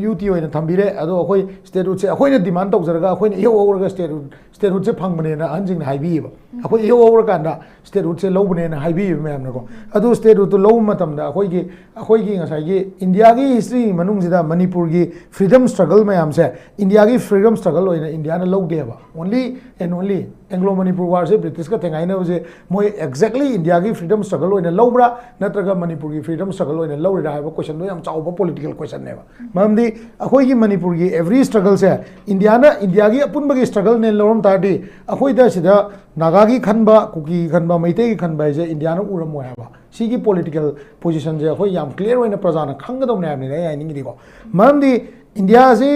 Speaker 2: ꯌꯨ ꯇꯤ ꯑꯣꯏꯅ ꯊꯝꯕꯤꯔꯦ ꯑꯗꯣ ꯑꯩꯈꯣꯏ ꯁ꯭ꯇꯦꯠꯍꯨꯗꯁꯦ ꯑꯩꯈꯣꯏꯅ ꯗꯤꯃꯥꯟ ꯇꯧꯖꯔꯒ ꯑꯩꯈꯣꯏꯅ ꯏꯍꯧ ꯍꯧꯔꯒ ꯁ꯭ꯇꯦꯠꯍꯨꯗꯁꯦ ꯐꯪꯕꯅꯦꯅ ꯑꯍꯟꯁꯤꯡꯅ ꯍꯥꯏꯕꯤꯌꯦꯕ ꯑꯩꯈꯣꯏ ꯏꯍꯧ ꯍꯧꯔꯀꯥꯟꯗ ꯁ꯭ꯇꯦꯠꯍꯨꯗꯁꯦ ꯂꯧꯕꯅꯦꯅ ꯍꯥꯏꯕꯤꯌꯦꯕ ꯃꯌꯥꯝꯅꯀꯣ ꯑꯗꯨ ꯁ꯭ꯇꯦꯠꯍꯨꯗꯇꯨ ꯂꯧꯕ ꯃꯇꯝꯗ ꯑꯩꯈꯣꯏꯒꯤ ꯉꯁꯥꯏꯒꯤ ꯏꯟꯗꯤꯌꯥꯒꯤ ꯍꯤꯁꯇ꯭ꯔꯤ ꯃꯅꯨꯡꯁꯤꯗ ꯃꯅꯤꯄꯨꯔꯒꯤ ꯐ꯭रीडम स्ट्रगल मैम से इंडिया की फ्रीडम स्ट्रगल इंडिया ने लौदेब only and only Anglo Manipur war से ब्रिटिश का थेंगाइनबसे मोय एक्जैक्टली इंडिया की फ्रीडम स्ट्रगल लौब्रा नत्रगा मणिपुर की फ्रीडम स्ट्रगल लौरिरा है क्वेश्चन दो याम चाउबा पॉलिटिकल क्वेश्चन ने मरमदी अखोई मणिपुर की एवरी स्ट्रगल से इंडिया की अपुनबगी स्ट्रगल ने लौरम तारदी अखोइदा सिदा नागा की खनबा कुकी खनबा मैते की खनबा है इंडिया ने उरम होयाबा सिगी पॉलिटिकल पोजीशन से अखोई याम क्लियर होइना प्रजाना खंगदौने हाबने याइनिंगदीको मरमदी इंडिया से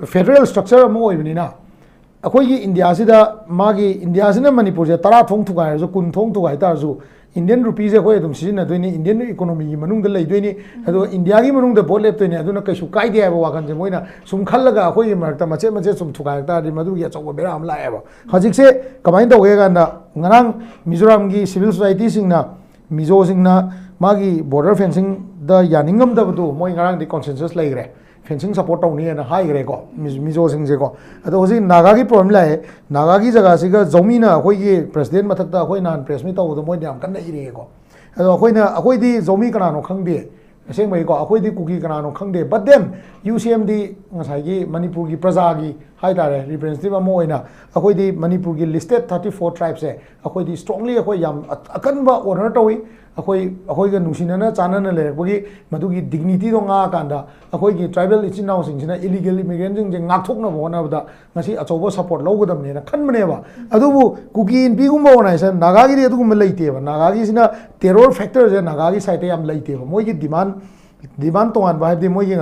Speaker 2: फेडरल स्ट्रक्चर होइबनिना अखोई इंडिया से मागी इंडिया से मणिपुर से 10 थोंग थुगाइरसु 20 थोंग थुगाइतारसु इंडियन रुपीज अखोई अदुम सिजिन्नदोइनी इंडियन इकोनॉमी की मनुंग लैदोइनी अदो इंडिया की मनुंग बोट लेप्तोइनी अदुना कैसु काइदे हाइबा वाखन से मोइना सुम खल्लगा अखोई मरक्ता मचे मचे सुम थुगाइतारदि मदुगी अचौबा बेरा अम लाएबा हजिकसे कमाइन तौगे गांदा ngरang मिजोराम की सिविल सोसाइटी सिंगना मिजो सिंगना मागी बॉर्डर फेंसिंग द यानिंगम दबदु मोइ ngरang दि कंसेंसस लेग्रे फेंसिंग सपोर्ट तौनी है हाइग्रे को मिजो सिंह को अदो हजी नागा की प्रॉब्लम लाए नागा की जगह से जौमीना अखोई प्रेसिडेंट मथक्ता अखोई नान प्रेस में तौद मोइ याम कन्ना इरे को अदो अखोइना अखोइदी जौमी कनानो खंगदे असेंबई को अखोइदी कुकी कनानो खंगदे बट देन यूसीएम दी ngसाइगी मणिपुर की प्रजा की हाइतारे रिप्रेजेंटेटिव अमो ओइना अखोइदी मणिपुर की लिस्टेड 34 ट्राइब्स है अखोइदी स्ट्रांगली अखोइ याम अकनबा ऑनर तौई अखोइगा नुसिनना चानना लेरबगी मदुगी डिग्निटी दो nga कांदा अखोइगी ट्राइबल इचिनाउ सिंगसिना इलीगल इमिग्रेंट सिंग जे ngakthokna बोनाबदा ngasi अचौबा सपोर्ट लौगदमनेना खनबनेबा अदुबु कुकी इन पिगुम ऑर्गेनाइजेशन नागागी दी अदुगुम लैतेबा नागागी सिना टेरर फैक्टर जे नागागी साइड याम लैतेबा मोइगी डिमांड तोान भाई मोई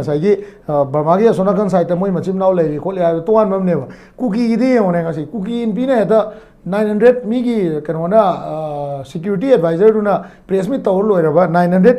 Speaker 2: बर्मा की असोनकन साइड मोई मचिम नाव लेरी खोले तोान बमनेबा कुकी होने कुकी इन पीने 900 मी की कनोना सिक्योरिटी एडवाइजर दुना प्रेस में तौर लोइरबा 900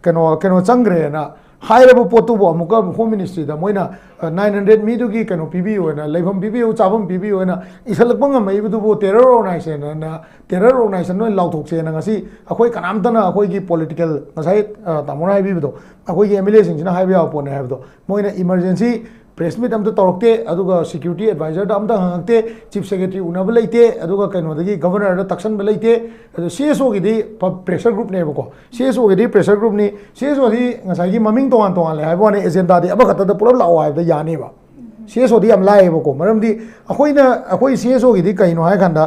Speaker 2: कनो चंग्रेना हाइरब पोतुबो अमुका होम मिनिस्ट्री दा मोइना 900 मी दुगी कनो पीबी होना लेभम पीबी हो चाबम पीबी होना इसलकबंग मैबदुबो टेरर ऑर्गेनाइजेशन नो लाउथोकसे ना ngasi अखोई कनामतना अखोई की पॉलिटिकल ngसाइ तामोना हाइबिबदो अखोई की एमएलए सिंगसिना हाइबिया पोने हाइबदो मोइना इमरजेंसी प्रेस मीट अमता तौरक्ते अदुगा सिक्योरिटी एडवाइजर दा अमता हंगते चीफ सेक्रेटरी उनब लेते अदुगा कनोदगी गवर्नर दा तक्सन लेते अदु सीएसओ गिदी प्रेशर ग्रुप नेबको सीएसओ गिदी प्रेशर ग्रुप नि सीएसओ दी ngसाइगी ममिंग तोंगान तोंगान ले हाइबोने एजेंडा दी अबखत दा पुरब लाओ हाइबदा यानेबा सीएसओ दी अम लाएबको मरमदी अखोई सीएसओ गिदी कइनो हाइ खंदा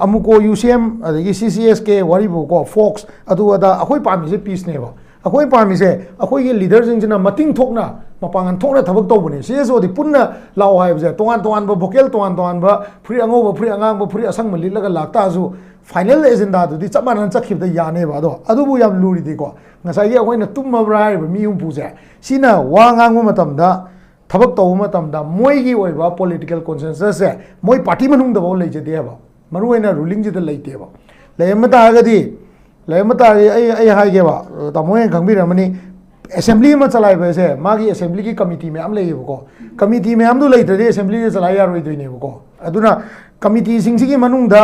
Speaker 2: अमुको यूसीएम अदगी सीसीएस के वारीबको फोक्स अदु अदा अखोई पामिसे पीस नेबा अखोई पामिसे अखोई के लीडर सिंगसिना मतिंग थोकना मपांगन थोकना थबक तौबने सीएसओ दी पुन्ना लाओ हाइबजे तोंगान तोंगान भोकेल तोंगान फुरी अंगोब फुरी अंगांग फुरी असंग लिलगा लाक्ताजु फाइनल एजेंडा दुदी चमानन चखिबदा यानेबा अदुबु याम लुरिदिको ngसाइगे अखोइना तुममब्रा हाइब मियुम पुजे सिना वा ngang मतमदा थबक तौब मतमदा मोइगी ओइबा पॉलिटिकल कंसेंसस से मोइ पार्टी मनुंग दबो लेजदेबा मरुइना रूलिंग जिदा लेतेबा लेमतागदी हाइगेबा तमोय खंगबिरमनी असेंबली में चलाइबे से मागी असेंबली की कमिटी में लेबको कमिटी में हम लेत्रदे असेंबली से चलाई यारोइदोइनेबको अदुना कमिटी सिंगसिगी मनुंगदा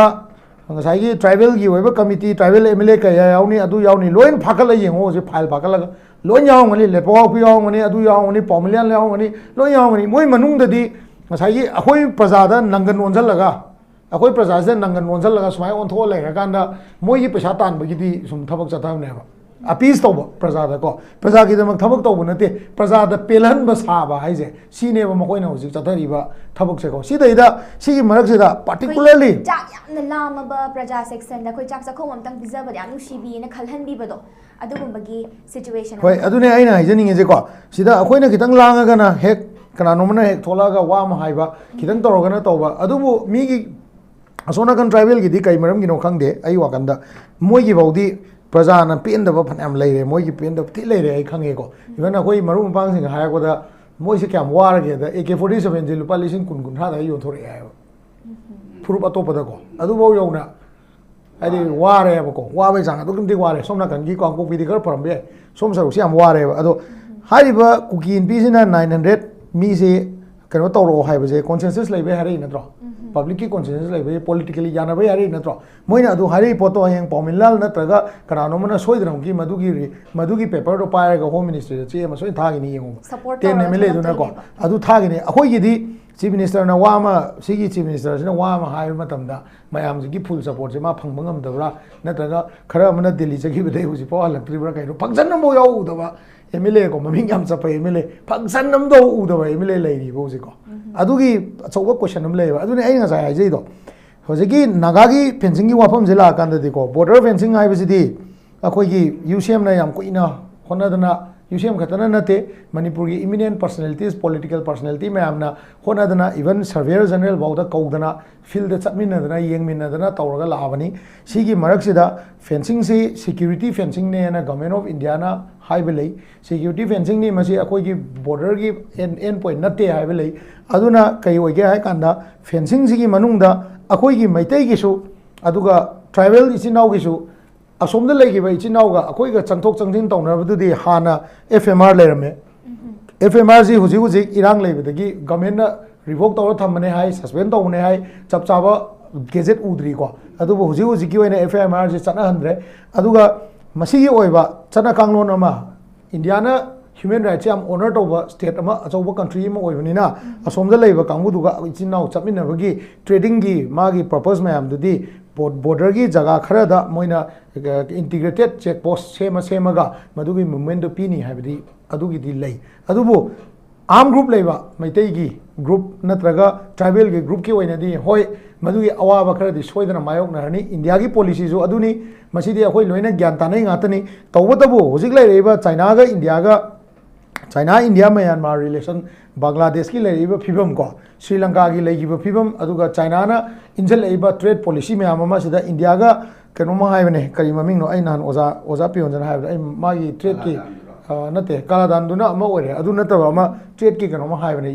Speaker 2: ngसाइगी ट्राइबल की ओइबा कमिटी ट्राइबल एमएलए कया याउनी अदु याउनी लोइन फाकल येंगो जे फाइल फाकल लोइन याउंगनी लेपवाउ पि याउंगनी अदु याउंगनी पॉमलियन याउंगनी लोइन याउंगनी मोइ मनुंगददी ngसाइगी अखोई प्रजादा नंगन ओनजलगा अखोई प्रजा से नंगन ओनजलगा सुमाय ओनथो लेरकांदा मोइगी पैसा तानबगिदी सुम थबक चथावनेबा अपीस तौब प्रजा को प्रजा की थबक तौब नते प्रजा पेलहन साबा है सीनेब मकोइना हुजिक चथरीबा थबक से को सीदैदा सीगी मरकसिदा पार्टिकुलरली
Speaker 1: चाक यामना लामबा प्रजा सेक्शन दा कोइ चाक चखोम अमतंग पिजबा याम नुसिबीना खलहनबीबदो अदुगुंबगी सिचुएशन
Speaker 2: होय अदुने आइना हाइजनिंगे जे को सिदा अखोइना खितंग लांगागना हेक कनानोमना हेक थोलागा वाम हाइबा खितंग तौरगना तौबा अदुबु मीगी असोनाकन ट्राइबल गिदी कई मरम गिनो खंगदे आई वाकंदा मोइगी बाउदी प्रजा न पेंदब फनाम लेरे मोइगी पेंदब ति लेरे आई खंगेको इवन अखोई मरु मपांग सिंग हायकोदा मोइसे क्याम वारगे दा AK47 जे लुपा लिसिंग कुन कुन थादा योथोरे आयो फुरुप अतोपदा को अदुबो यौना आदि वारे बको वाबे जांग अदुकम दि वारे सोमना कनगी कांको पिदि कर परमबे सोम सरुसी याम वारे अदो हारिबा कुकी इन पिसिना 900 मी से कनो तौरो हाइबजे कॉन्सेंसस लेबे हारे नत्रो पब्लिक की कॉन्सेंसस लेबे पॉलिटिकली यानबे हारे नत्रो मोइना अदु हारे पोतो हयंग पॉमिनलाल नत्रगा कनानो मना सोइद्रम की मधुगी पेपर तो पाएगा होम मिनिस्ट्री चे म सोइ थागिनी यंगो 10 MLA दुना को अदु थागिनी अखोइगिदी चीफ मिनिस्टर ना वामा सिगी चीफ मिनिस्टर सिना वामा हाय मतमदा मयाम जी फुल सपोर्ट से मा फंग ngam नत्रगा खरा मना दिल्ली चगिबदे हुजि पो हलक्त्रिब्रा कइनो फंक्शन नमो याउदबा MLA को ममिंग याम चपे MLA फंक्शन नम दो उदबा MLA लेरी बोजि को अदुगी अचौबा क्वेश्चन नम लेबा अदुने आई ngasa हाइजैदो होजगी नागागी फेंसिंग की वाफम जिला कांददि को बॉर्डर फेंसिंग हाइबसिदी अखोइगी UCM ना याम कोइना होनादना UCM खतना नते मणिपुर की इमिनेंट पर्सनालिटीज पॉलिटिकल पर्सनालिटी मैमना होनादना इवन सर्वेयर जनरल बाउदा कौदना फील्ड चटमिनदना येंगमिनदना तौरगा लाबनी सिगी मरकसिदा फेंसिंग से सिक्योरिटी फेंसिंग ने ना गवर्नमेंट ऑफ इंडिया ना हाइबले सिक्योरिटी फेंसिंग ने मसी अखोइगी बॉर्डर की एंड पॉइंट नते हाइबले अदुना कई होगे हाय कांदा फेंसिंग सिगी मनुंगदा अखोइगी मैतै गिसु अदुगा ट्राइबल इचिनाउ गिसु असोमद लेगिबा इचिनाउगा अखोइगा चंथोक चंजिन तौनबदुदी हाना FMR लेरमे FMR जी हुजी हुजी इरांग लेबदगी गवर्नमेंट ना रिवोक तौर थमने हाय सस्पेंड तौने हाय चपचाबा गेजेट उद्री को अदुबो हुजी हुजी की ओइना FMR जी चना हंद्रे अदुगा मसीगी ओइबा चना कांगलोन अमा इंडिया ना ह्यूमन राइट्स याम ऑनर तौबा स्टेट अमा अचौबा कंट्री अमा ओइबनिना असोमद लेबा कांगबुदुगा इचिनाउ चपमिनबगी ट्रेडिंग की मागी पर्पस मैम दुदी बॉर्डर की जगह खरदा मोइना इंटीग्रेटेड चेक पोस्ट सेमगा मधुगी मूवमेंट पीनी हाइबदी अदुगी लै अदुबो आर्म ग्रुप लेबा मैतै की ग्रुप नत्रगा ट्राइबल की ग्रुप की ओइनादी होय मधुगी अवाबा खरदी सोइदना मायोकनारनी इंडिया की पॉलिसी जो अदुनी मसीदी अखोइ लोइना ज्ञान तानै गातनी तौबतबो हुजिक लेरेबा China India Myanmar relation Bangladesh की लेरिबा फिबम को श्रीलंका की लेगिबा फिबम अदुगा चाइना ना इंजल लेबा ट्रेड पॉलिसी म्याम अमा सिदा इंडिया गा कनोमा हाइबने करी ममिंग नो आइनान ओजा पियोंजन हाइबदा आई मागी ट्रेड की नते कालादान दुना अमा ओरे अदु नतबा अमा ट्रेड की कनोमा हाइबने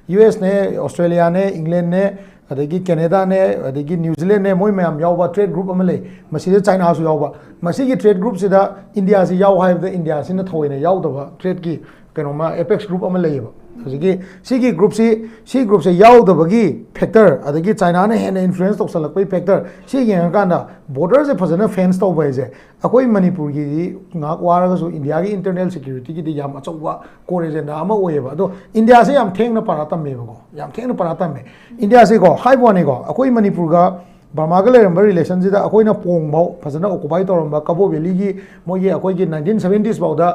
Speaker 2: US ने ऑस्ट्रेलिया ने इंग्लैंड ने अदगी कनाडा ने अदगी न्यूजीलैंड ने मोय मैम यावबा ट्रेड ग्रुप अमा ले मसीदे चाइना सु यावबा मसीगी ट्रेड ग्रुप सिदा इंडिया से याव हाइबदा इंडिया सिना थोइने यावदबा ट्रेड की कनोमा एपेक्स ग्रुप अमा लेबा सिगी ग्रुप से यावदबगी फैक्टर अदगी चाइना ने हेन इन्फ्लुएंस तौसलकपै फैक्टर सी येंगाकांदा बॉर्डर से फजन फेंस तौबैजे अखोइ मणिपुर की नाक वारगसु इंडिया की इंटरनल सिक्योरिटी की याम अचौबा कोर एजेंडा अमा ओयेबा अदो इंडिया से याम थेंगना पारा तमेबको याम थेंगना पारा तमे इंडिया से को हाइबोने को अखोइ मणिपुर का बर्मा का लेरंबा रिलेशन सिदा अखोइना पोंगबाउ फजना ऑक्युपाई तौरंबा कबो वैली की मोये अखोइगी 1970s बाउदा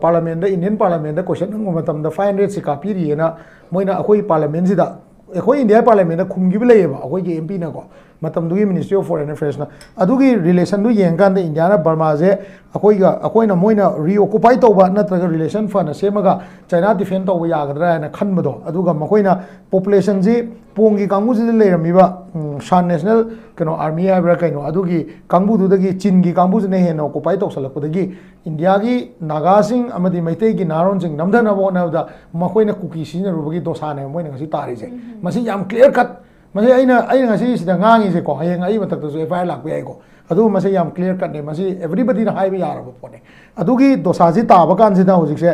Speaker 2: पार्लियामेंट इंडियन पार्लियामेंट क्वेश्चन नंग मतमदा 500 से कापीरियना मोइना अखोइ पार्लियामेंट सिदा अखोइ इंडिया पार्लियामेंट खुमगी लेबा अखोइगी MP ना को मतमदुगी मिनिस्ट्री ऑफ फॉरेन अफेयर्स ना अदुगी रिलेशन दु येंगांदे इंडिया ना बर्मा जे अखोइना मोइना रीऑक्युपाई तौबा नत्रगा रिलेशन फना सेमगा चाइना डिफेंड तौबा यागदरा ना खनबदो अदुगा मखोइना पॉपुलेशन जी पोंगी कांगु जी लेरमीबा शान नेशनल कनो आर्मी हाइब्रा कनो अदुगी कांगबुदुदगी चीन की कांगबु ने हेन ऑक्युपाई तौसलकपदगी इंडिया की नागासिंग अमदी मैतै की नारोन सिंग नमदनबो नबदा मखोइना कुकी सिनरुबगी दोसाने मोइना ngasi तारिजे मसी याम क्लियर कट मसे अइना ngasi सिदा ngangi se ko hayeng ai matak to FIR lakpe ai ko adu mase yam clear cut ne masi everybody na haiba yarabo pone adugi dosaji taba kan sida hojik se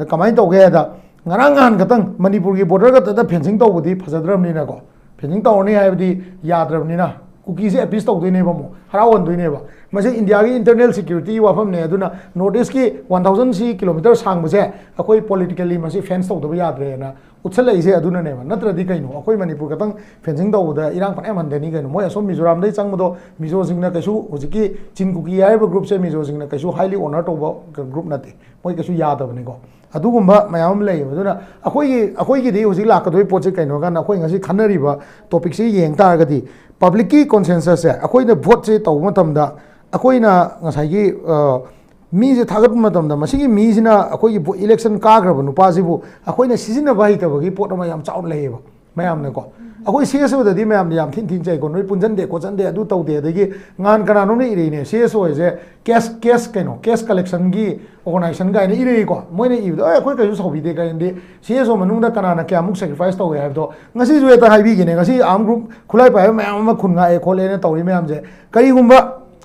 Speaker 2: kamai toge da ngarangan gatang manipur ki border ga ta fencing tawbudi phajadramni na ko fencing tawni haibdi yadramni na कुकी से अपीस तौदने बमो हरावनदने मसे India की internal security वाफम ने अदुना north east की 1000 kilometre सांगबसे अखोई politically मसे fence तौदब याद्रेना उत्सलैसे अदुनने नत्रदि कइनो अखोई मणिपुर खतंग फेंसिंग तौबदा इरांग फने मनदनी कइनो मोय असोम मिजोराम दai चंगबदो मिजो सिंगना कैसु हुजिकी चिन कुकी हाइबा ग्रुप से मिजो सिंगना कैसु हाईली ऑनर तौबा ग्रुप नते मोय कैसु यादबने को अदुगुम्बा मयाम लay अदुना अखोई दि हुजिक लाकदोय पोचे कइनो गाना अखोई ngasi खनरिबा टॉपिक से येंग तारगदि पब्लिक की कॉन्सेंसस है अखोइना वोट से तौब मतमदा अखोइना ngसाइगी मी जे थागत मतमदा मसिगी मी सिना अखोइगी इलेक्शन काग्रब नुपासिबु अखोइना सिजिनबा हितबगी पोट अमा याम चाउ लेबा मयामने को अखोइ सीएसओ ददि मयाम याम थिन थिन जाय को नोइ पुंजन दे को चन दे अदु तौदे दगी ngan kana no ne इरेने सीएसओ जे केस कइनो केस कलेक्शन की ऑर्गेनाइजेशन गाइने इरे को मोइने इबदो अखोइ कयु सौबिदे गाइनदे सीएसओ मनुंगदा kana क्या मुक सैक्रिफाइस तौगे हाइबदो ngasi जुएता हाइबिगिने ngasi आर्म ग्रुप खुलाई पाय मयाम खुनगा ए खोलेने तौरि मयाम जे करिगुम्बा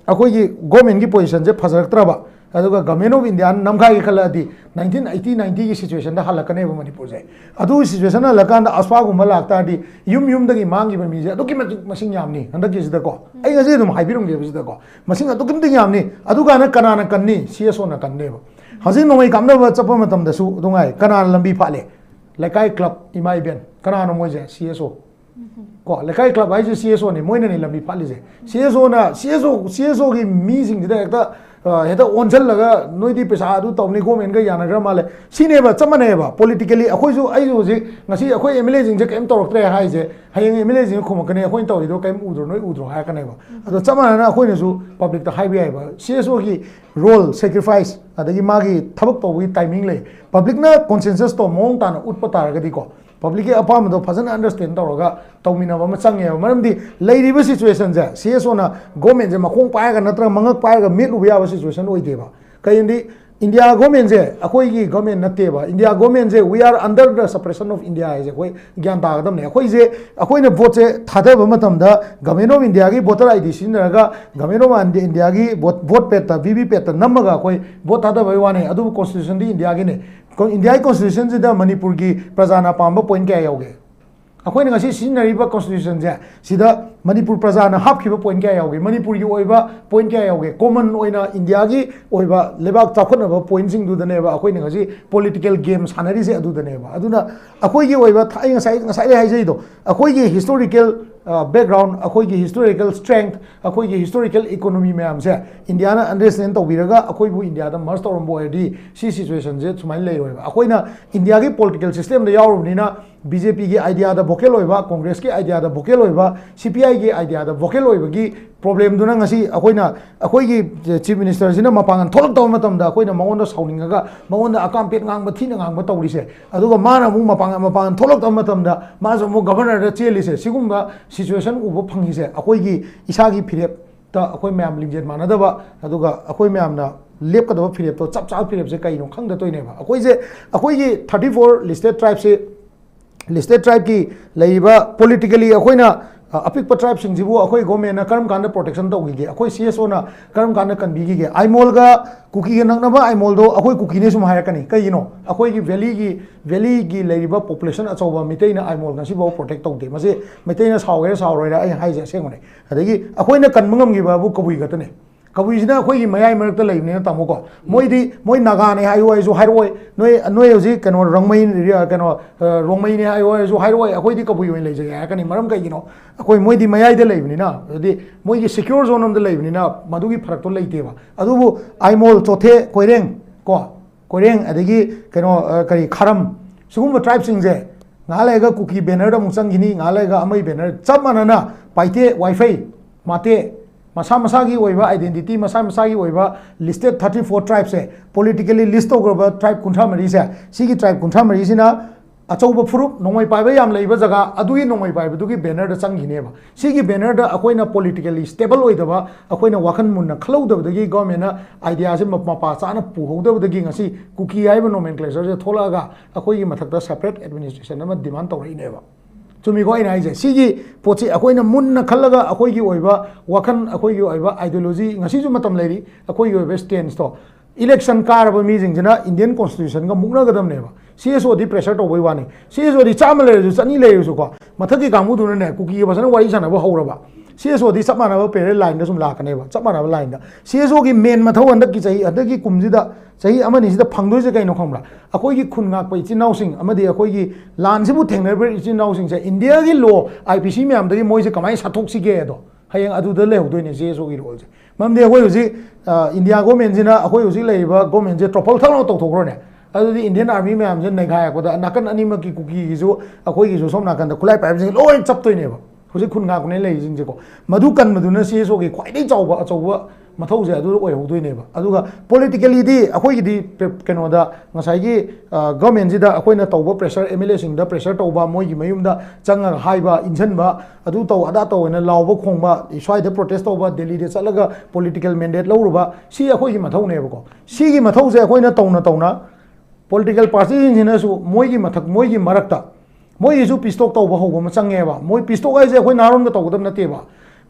Speaker 2: अखोइगी गवर्नमेंट की पोजीशन जे फजरक्त्रबा अदुगा गवर्नमेंट ऑफ इंडिया नमखा की खलदी 1980-90 की सिचुएशन दा हलकने मणिपुर से अदु सिचुएशन हलकान अस्पा गुम लागता दी युम दगी मांगी बमी जे अदुकी मसिंग यामनी हंदक की को आई गजे दुम हाइबिरुंगे बिजदा को मसिंग अदुकी मति यामनी अदुगा न कनाना कन्नी सीएसओ न कन्नेब हजिन नोई कामना चप मतम दसु दुंगाई कनाना लंबी फाले लेकाई क्लब इमाई बेन कनाना मोजे सीएसओ को लेकाई क्लब आई सीएसओ ने मोइने लंबी फाली से सीएसओ की मीजिंग दिदा हेता ओनसल लगा नोइदी पैसा अदु तौनी गवर्नमेंट का यानग्र माले सिनेबा चमनेबा पॉलिटिकली अखोइजु आइजु होजि ngasi अखोइ एमएलए जिंग जे केम तौरक्त्रे हाइजे हयें एमएलए जिंग खुमकने अखोइ तौरिदो केम उद्रो नोइ उद्रो हाकनेबा अदो चमना अखोइनसु पब्लिक ता हाइबे हाइबा सीएसओ की रोल सैक्रिफाइस अदगी मागी थबक तौगी टाइमिंग ले पब्लिक ना कंसेंसस तो मोंग ताना उठप तारगदी को पब्लिक के अपामदो फजन अंडरस्टैंड तौरगा तौमिनबा म चंगे मरमदी लेरिबा सिचुएशन जे सीएसओ ना गवर्नमेंट जे मखोंग पायगा नत्र मंगक पायगा मेलुबा याबा सिचुएशन ओइदेबा कयिंदी इंडिया गवर्नमेंट जे अखोई की गवर्नमेंट नतेबा इंडिया गवर्नमेंट जे we are under the suppression of India है जे कोई ज्ञान तागदमने अखोई जे अखोई ने वोट से थादब मतमदा गवर्नमेंट ऑफ इंडिया की वोटर आईडी सिनरगा गवर्नमेंट ऑफ इंडिया की वोट पेट वीवी पेट नमगा कोई वोट थादब वाने अदु कॉन्स्टिट्यूशन दी इंडिया की ने इंडिया की कॉन्स्टिट्यूशन से द मणिपुर की प्रजाना पांबा पॉइंट क्या याओगे अखोई ने ngasi सिनरीबा कॉन्स्टिट्यूशन जे सिदा मणिपुर प्रजाना हापखिबा पॉइंट क्या याओगे मणिपुर की ओइबा पॉइंट क्या याओगे कॉमन ओइना इंडिया की ओइबा लेबाक चाखनबा पॉइंट सिंग दुदनेबा अखोई ने ngasi पॉलिटिकल गेम सानरी से अदुदनेबा अदुना अखोई की ओइबा थाई ngasai हाइजैदो अखोई की हिस्टोरिकल बैकग्राउंड अखोई की हिस्टोरिकल स्ट्रेंथ अखोई की हिस्टोरिकल इकोनॉमी मैम से इंडिया ना अंडरस्टैंड तौबिरगा अखोई बु इंडिया दा मर्ज तौरम बोयदी सी सिचुएशन जे सुमाइन लेरोइबा अखोई ना इंडिया की पॉलिटिकल सिस्टम दा यावरबनिना बीजेपी की आइडिया दा वोकल होइबा कांग्रेस की आइडिया दा वोकल होइबा सीपीआई की आइडिया दा वोकल होइबगी प्रॉब्लम दुना ngasi अखोई की चीफ मिनिस्टर सिना मपांगन थोलक तौ मतम दा अखोई ना मंगोन साउनिंगा मंगोन अकाम पेट ngang ba thina ngang ba tawrise aduga mana mu mapang tholok tam matam da ma so mu governor da cheli se sigumba situation ubo phangi se akoi gi isa gi phirep ta akoi myam lingjet mana da ba aduga akoi myam na lep ka da phirep to chap chap phirep se kai no khang da toy ne ba akoi gi 34 listed tribe se listed tribe की leiba politically akoi na अपिक tribe Singh अखोई government करम कान protection तौगी अखोई CSO ना करम कान कन्बीगी आइमोल का cookie के नंगनब आइमोल दो अखोई कुकी ने सुम हायरकनी कईनो अखोई की वैली की लेरिबा पॉपुलेशन अचौबा मिटेना आइमोल गसी बो प्रोटेक्ट तौदे मसे मिटेना सावगे सावरोइरा आई हाइजे सेंगने अदगी अखोई ने कन्मंगमगी बाबू कबुई गतने कबुईजना अखोई मयाई मरकत लेबने तामुको मोई नागाने हाइओइजु हाइरोय नोय होजि कनो रंगमई कनो रोंगमईने हाइओइजु हाइरोय अखोई कबुई ओइन लेजगे हाकनी मरम कईनो अखोई मोई मयाई दे लेबनिना अदि मोई सिक्योर जोन अम दे लेबनिना मदुगी फरक तो लेतेबा अदुबु आइमोल चोथे कोइरेंग अदगी कनो करी खरम सुगुम ट्राइब सिंजे नालेगा कुकी बैनर द मुचंगिनी नालेगा अमई बैनर सब मनना पाइते वाईफाई माते मसा मसा की आइडेंटिटी मसा मसा की लिस्टेड 34 ट्राइब से पॉलिटिकली लिस्ट होग्रबा ट्राइब कुंठा मरी से सिगी ट्राइब कुंठा मरी सिना अचौब फुरुप नोंमै पाइबा याम लेबा जगह अदुगी नोंमै पाइबदुगी बैनर द चंगिनेबा सिगी बैनर द अखोइना पॉलिटिकली स्टेबल ओइदबा अखोइना वाखन मुन्ना खलौदबदगी गवर्नमेंट आइडिया से मपा चाना पुहौदबदगी ngasi कुकी हाइबा नोमेनक्लेचर से थोलागा अखोइगी मथकदा सेपरेट एडमिनिस्ट्रेशन अमा डिमांड तौरइनेबा चुमीको आइना हाइजे सिगी पोची अखोइना मुन्ना खलगा अखोइगी ओइबा वाखन अखोइगी ओइबा आइडियोलॉजी ngasi जु मतम लेरी अखोइगी ओइबा स्टैंड तो इलेक्शन कारब मीजिंगजना इंडियन कॉन्स्टिट्यूशन का मुगनगदमनेबा सीएसओ दी प्रेशर तौबई वानी सीएसओ दी चाम लेरजु चनी लेरजु को मथकी कांगुदुने कुकी बसना वारी सानबो हौरबा सीएसओ दी चमानबो पेरे लाइन द सुम लाकनेबा चमानबो लाइन द सीएसओ की मेन मथौ हंदक की चही हंदक की कुमजिदा चही अमनि सिदा फंगदोइ कैनो खंबरा अखोई की खुन गाक पई चिनाउसिंग अमदि अखोई की लान सिबु थेंगनबे चिनाउसिंग से इंडिया की लॉ आईपीसी मैम दगी मोइ से कमाई साथोक्सिगे दो हयेंग अदुदा लेहौदोइने सीएसओ की रोल से ममदे अखोई हुजि इंडिया गवर्नमेंट जिना अखोई हुजि लेइबा गवर्नमेंट जे ट्रोपल थंगनो तौथोग्रोने अदुदी इंडियन आर्मी मैम जे नैखायकोदा नाकन अनिमक की कुकी गिजु अखोई गिजु सोम नाकन खुलाई पाइबजिंग लोइ चपतोइनेबा हुजि खुन गाकने लेइजिंग जेको मधु कन मधुना सीएसओ की ख्वाइदि चाउबा अचौबा मथौजे अदु ओइहौदोइनेबा अदुगा पॉलिटिकली दी अखोई दी केनोदा ngसाइगी गवर्नमेंट जिदा अखोइना तौबा प्रेशर एमएलए सिंग दा प्रेशर तौबा मोइगी मयुमदा चंगा हाइबा इंजनबा अदु तौ अदा तौना लावबा खोंबा इस्वाइदा प्रोटेस्ट तौबा दिल्ली दे चलगा पॉलिटिकल मैंडेट लौरुबा सी अखोइगी मथौनेबको सीगी मथौजे अखोइना तौना पॉलिटिकल पार्टी जिनसु मोइगी मथक मोइगी मरकता मोइसु पिस्टोक तौबा होबा मचंगेबा मोइ पिस्टोक आइजे अखोइ नारोन गा तौगदम नतेबा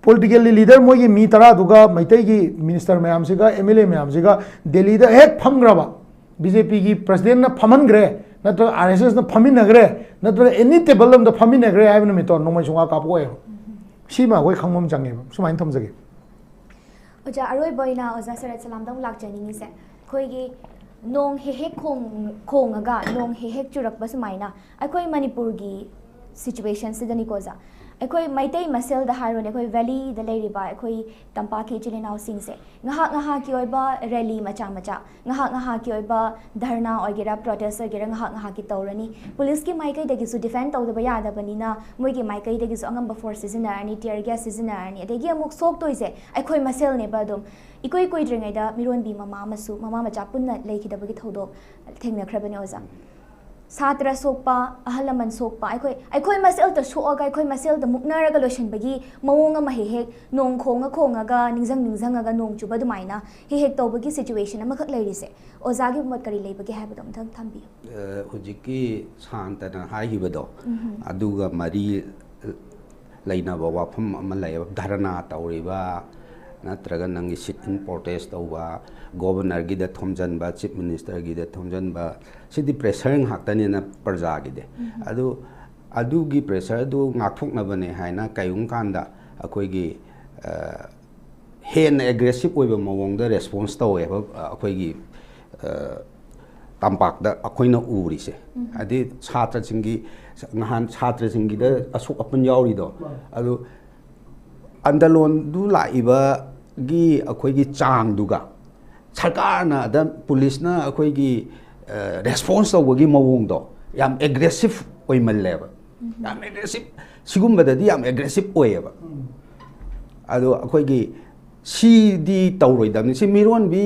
Speaker 2: political leader मोगी मी तरा दुगा मैते की minister मैम से का MLA मैम से का दिल्ली दा एक फम ग्राबा BJP की president ना फमन ग्रे ना तो RSS ना फमिन नगरे ना तो any table हम तो फमिन नगरे आये बने में तो नोमा चुंगा कापो है सीमा कोई खंगम चंगे सुमाइन थम सके
Speaker 1: ओजा अरोय बोइना ओजा सरत सलाम दंग लाक जनिनी से खोइगी नोंग हे खोंगा नोंग हे चुरक बस माइना अखोई मणिपुर की सिचुएशन से दनी कोजा अखोई मैतै मसेल द हाइरोन अखोई वैली द लेरिबा अखोई तंपा की चिलेनाव सिंग से ngha की ओइबा रैली मचा ngha की ओइबा धरना ओइगेरा प्रोटेस्ट ओइगेरा ngha की तौरनी पुलिस की माइकै दगिसु डिफेंड तौदबा यादबनिना मोइगी माइकै दगिसु अंगम फोर्स सिजनरनी टियर गैस सिजनरनी अदगी अमुक सोक तोइसे अखोई मसेल ने बदुम इकोई कोइद्रिङैदा मिरोनबी ममा मचा पुन्ना लेखिदबगी थौदो थेंगनख्रबनि ओजा सात्र सोकपा अहलमन सोकपा अखोई मसेल तो सोअगा अखोई मसेल द मुकनरगा लोशनबगी मवोंग अमा हेक नोंग खोंगा निंजंगा नोंग चुबा दुमाइना हेक तौबगी सिचुएशन अमखक लेरिसे ओजागी मत करी लेबगे हाबदो मथंग थंबी
Speaker 3: हुजिकी शांतना हाइबदो अदुगा मरी लेनाबा वाफम अमा लय धरना तौरिबा नत्रगा नंगी सिट इन प्रोटेस्ट तौबा गवर्नर की थोमजनबा चीफ मिनिस्टर की थोमजनबा सिदी प्रेशर हाक्तनेना प्रजा की अदुगी प्रेशर दु ngaktoknabane haina kayung kanda akoigi hen aggressive oiba mawongda response tawe akoigi tampak da akoina urise adi chhatra singi ngahan chhatra singi da asuk apan yauri do adu andalon du laiba gi akoigi chang duga sarkarna da police na akoigi response tawagi mawong do yam aggressive oimalleba yam aggressive sigumba di yam aggressive oiba ado akoigi si di tawroidam si miron bi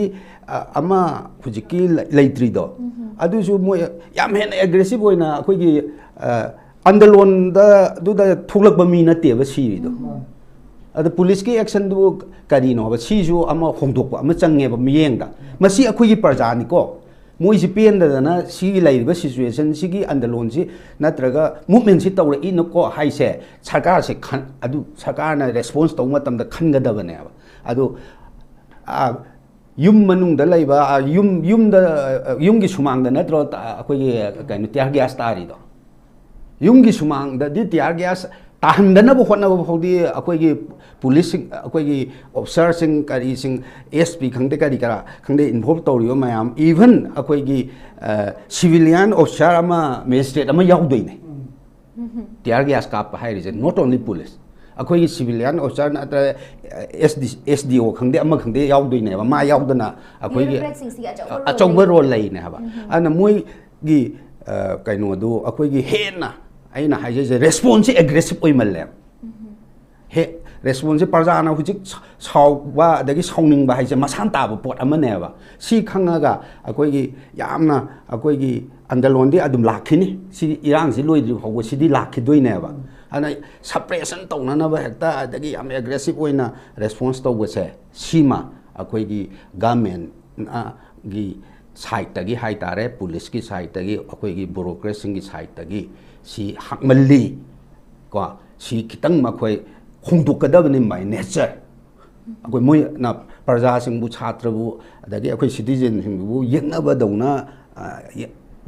Speaker 3: ama hujiki leitri do adu su mo yam hen aggressive oina akoigi andalon da du da thuglakba mi na teba si do ada police ki action du kari no ba si ju ama hongdok ama change ba miyeng da masi akoigi parja ni ko moi si pen da na si lai ba situation si gi andalon si natraga movement si tawra in ko hai se sarkar se khan adu sarkar na response taw matam da khan ga da bane adu yum manung da lai ba yum gi sumang da natro akoi gi kainu tiar gas tari do yum gi sumang da di tiar gas tahandana bo khona bo phodi akoi gi police akoi gi officer sing kari sing SP khangde kari kara khangde involve tawri mayam even akoi gi civilian officer ama magistrate ama yaudoi ne tiar gas kap hai rise not only police akoi gi civilian officer na SDO khangde ama khangde yaudoi ne ma yaudana akoi gi achauba role lai ne haba ana moi gi kaino do akoi gi hena aina haije response aggressive oimalle he response parjana hujik sawa adagi sawning ba haije masan ta ba pot amane ba si khangaga akoi gi yamna akoi gi andalon di adum lakhini si irang si loidri hogo si di lakhidoi ne ba ana suppression tawna na ba hekta adagi yam aggressive oina response tawba se sima akoi gi government gi side tagi hai tare police ki side tagi akoi gi bureaucracy ki side tagi si hakmalli ko si kitang makhoi khongdokadabani by nature akoi moi na parja singbu chhatra bu adagi akoi citizen singbu yeknaba dawna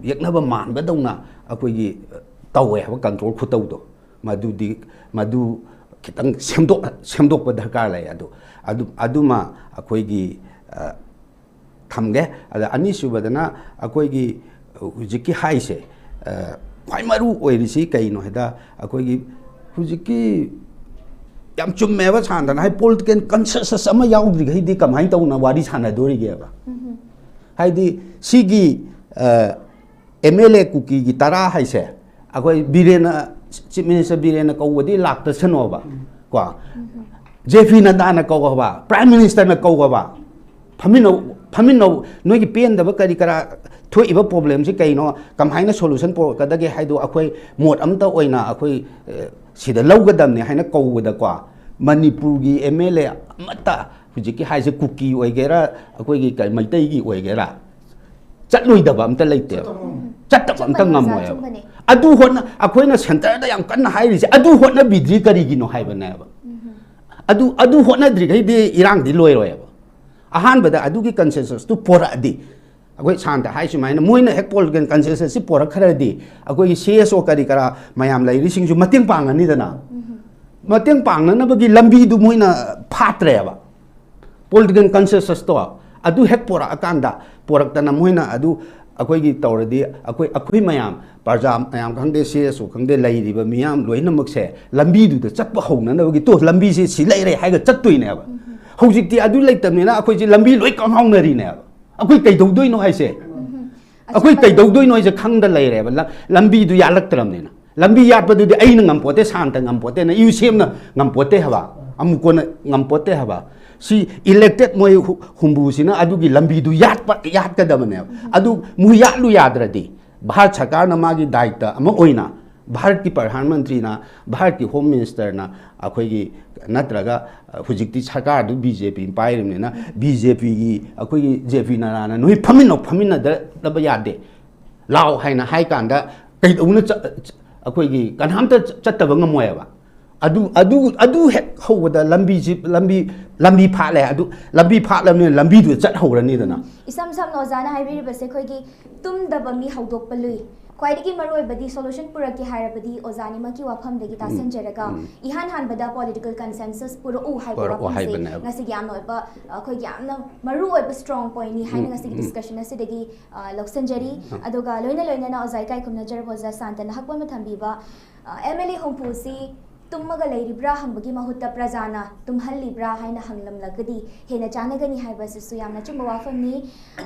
Speaker 3: yeknaba manba dawna akoi gi tawe ha control khutau do madu kitang semdok ba darkar lai adu ma akoi gi thamge ada ani subadana akoi gi hujiki haise kwai maru oirisi kaino heda akoi gi hujiki yam chumme ba chandana hai political consensus ama yaudri gai di kamai tawna wari chana dori ge ba hai di sigi MLA kuki gi tara haise akoi birena chief minister birena kawadi lakta sano ba kwa JP Nadana kaw ba prime minister na kaw ba famino noi gi pen da ba kari kara thoi ba problem si kaino kamhaina solution por kadage haido akoi mot amta oina akoi sida lawgadam ne haina kawda kwa manipur gi MLA amata hujiki haise kuki oigera akoi gi kai maitai gi oigera chatloi da ba amta leite chatta amta ngamoy adu honna akoi na center da yam kan hairi adu honna bidri kari gi no haiba na ba adu hotnadri gai di irang di loi roi ba ahan bada adu ki consensus tu pora di agoi santa hai su maina moina hek political consensus si pora khara di agoi CSO kari kara mayam lai ri sing ju mating pang ani dana mating pang na bagi lambi du moina phatre ba political consensus to adu hek pora akanda porak tana moina adu akoi gi tawradi akoi mayam parja mayam khangde CSO khangde lai ri ba miyam loina makse lambi du da chatpa hongna na bagi to lambi se si lai re hai ga chatoi ne ba hojik ti adu lai tamne na akoi ji lambi loi kam hong na ri ne akoi kai dau doi no hai se akoi kai dau doi no je khang da lai re ba lambi du ya lak tram ne na lambi ya pa du di ai na ngam pote santa ngam pote na yu sem na ngam pote ha ba amu ko na ngam pote ha ba si elected moi humbu sina adu gi lambi du yat ka da mane adu mu ya lu yadradi bharat sarkar na magi daita ama oina bharat ki pradhan mantri na bharat ki home minister na akhoi gi natraga hujikti sarkar du BJP pairim ne na BJP gi akhoi gi JP na noi phamin na da ba yade law haina hai kan da kai una akhoi gi kanham ta chatta ba ngamoy ba adu hek howada lambi pha le adu lambi pha lam ne lambi du chat howrani dana
Speaker 1: isam sam no jana haibiri base khoi gi tum daba mi hawdok palui khwaidigi maroi badi solution puraki hairabadi ozani ma ki wafam dagi ta sanjaraga ihan han bada political consensus puru u haiba ngasi gyam no ba khoi gyam na maru oi strong point ni haina ngasi discussion ase dagi lok sanjari adoga loina na ozai kai kumna jar boza santana hakwa ma thambi ba MLA hompusi तुमगा लेरिब्रा हंबगी महुत्ता प्रजाना तुम्हल्लिब्रा हाइना हंगलमलगदी हेना जानगनी हाइबसिसु यामना चुम वाफमनी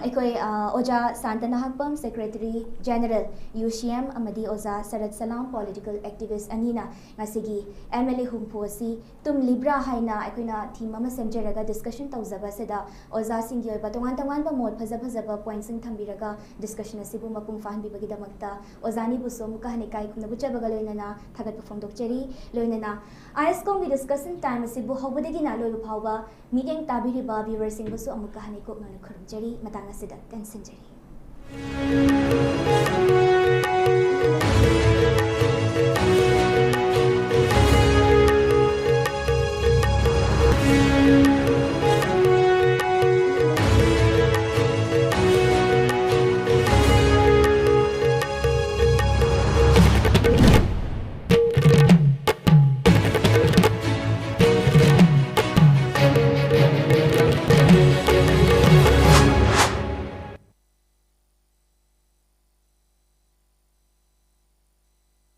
Speaker 1: अखोय ओजा Santana Hakpam secretary general UCM अमदी ओजा सरद सलाम पॉलिटिकल एक्टिविस्ट अनीना ngasi MLA humposi tumlibra haina अखोयना थीम अमा सेमजरगा डिस्कशन तौजबा सेदा ओजा सिंगी ओइबा तोंगान बा मोड फजा पॉइंट सिंग थंबिरगा डिस्कशन असिबु मपुंग फाहनबिबगी दमक्ता ओजानी बुसोम कहने काय कुना बुचबगा लोइनना थागत फोंदोकचेरी लोइनना ISCOM की डिस्कशन टाइम असिबु हौबदगी ना लोइबु फावबा मीटिंग ताबिरिबा व्यूअर्स सिंग बुसु अमुक कहने को ननु खरुमचेरी मतांग असिदा टेंशन जरी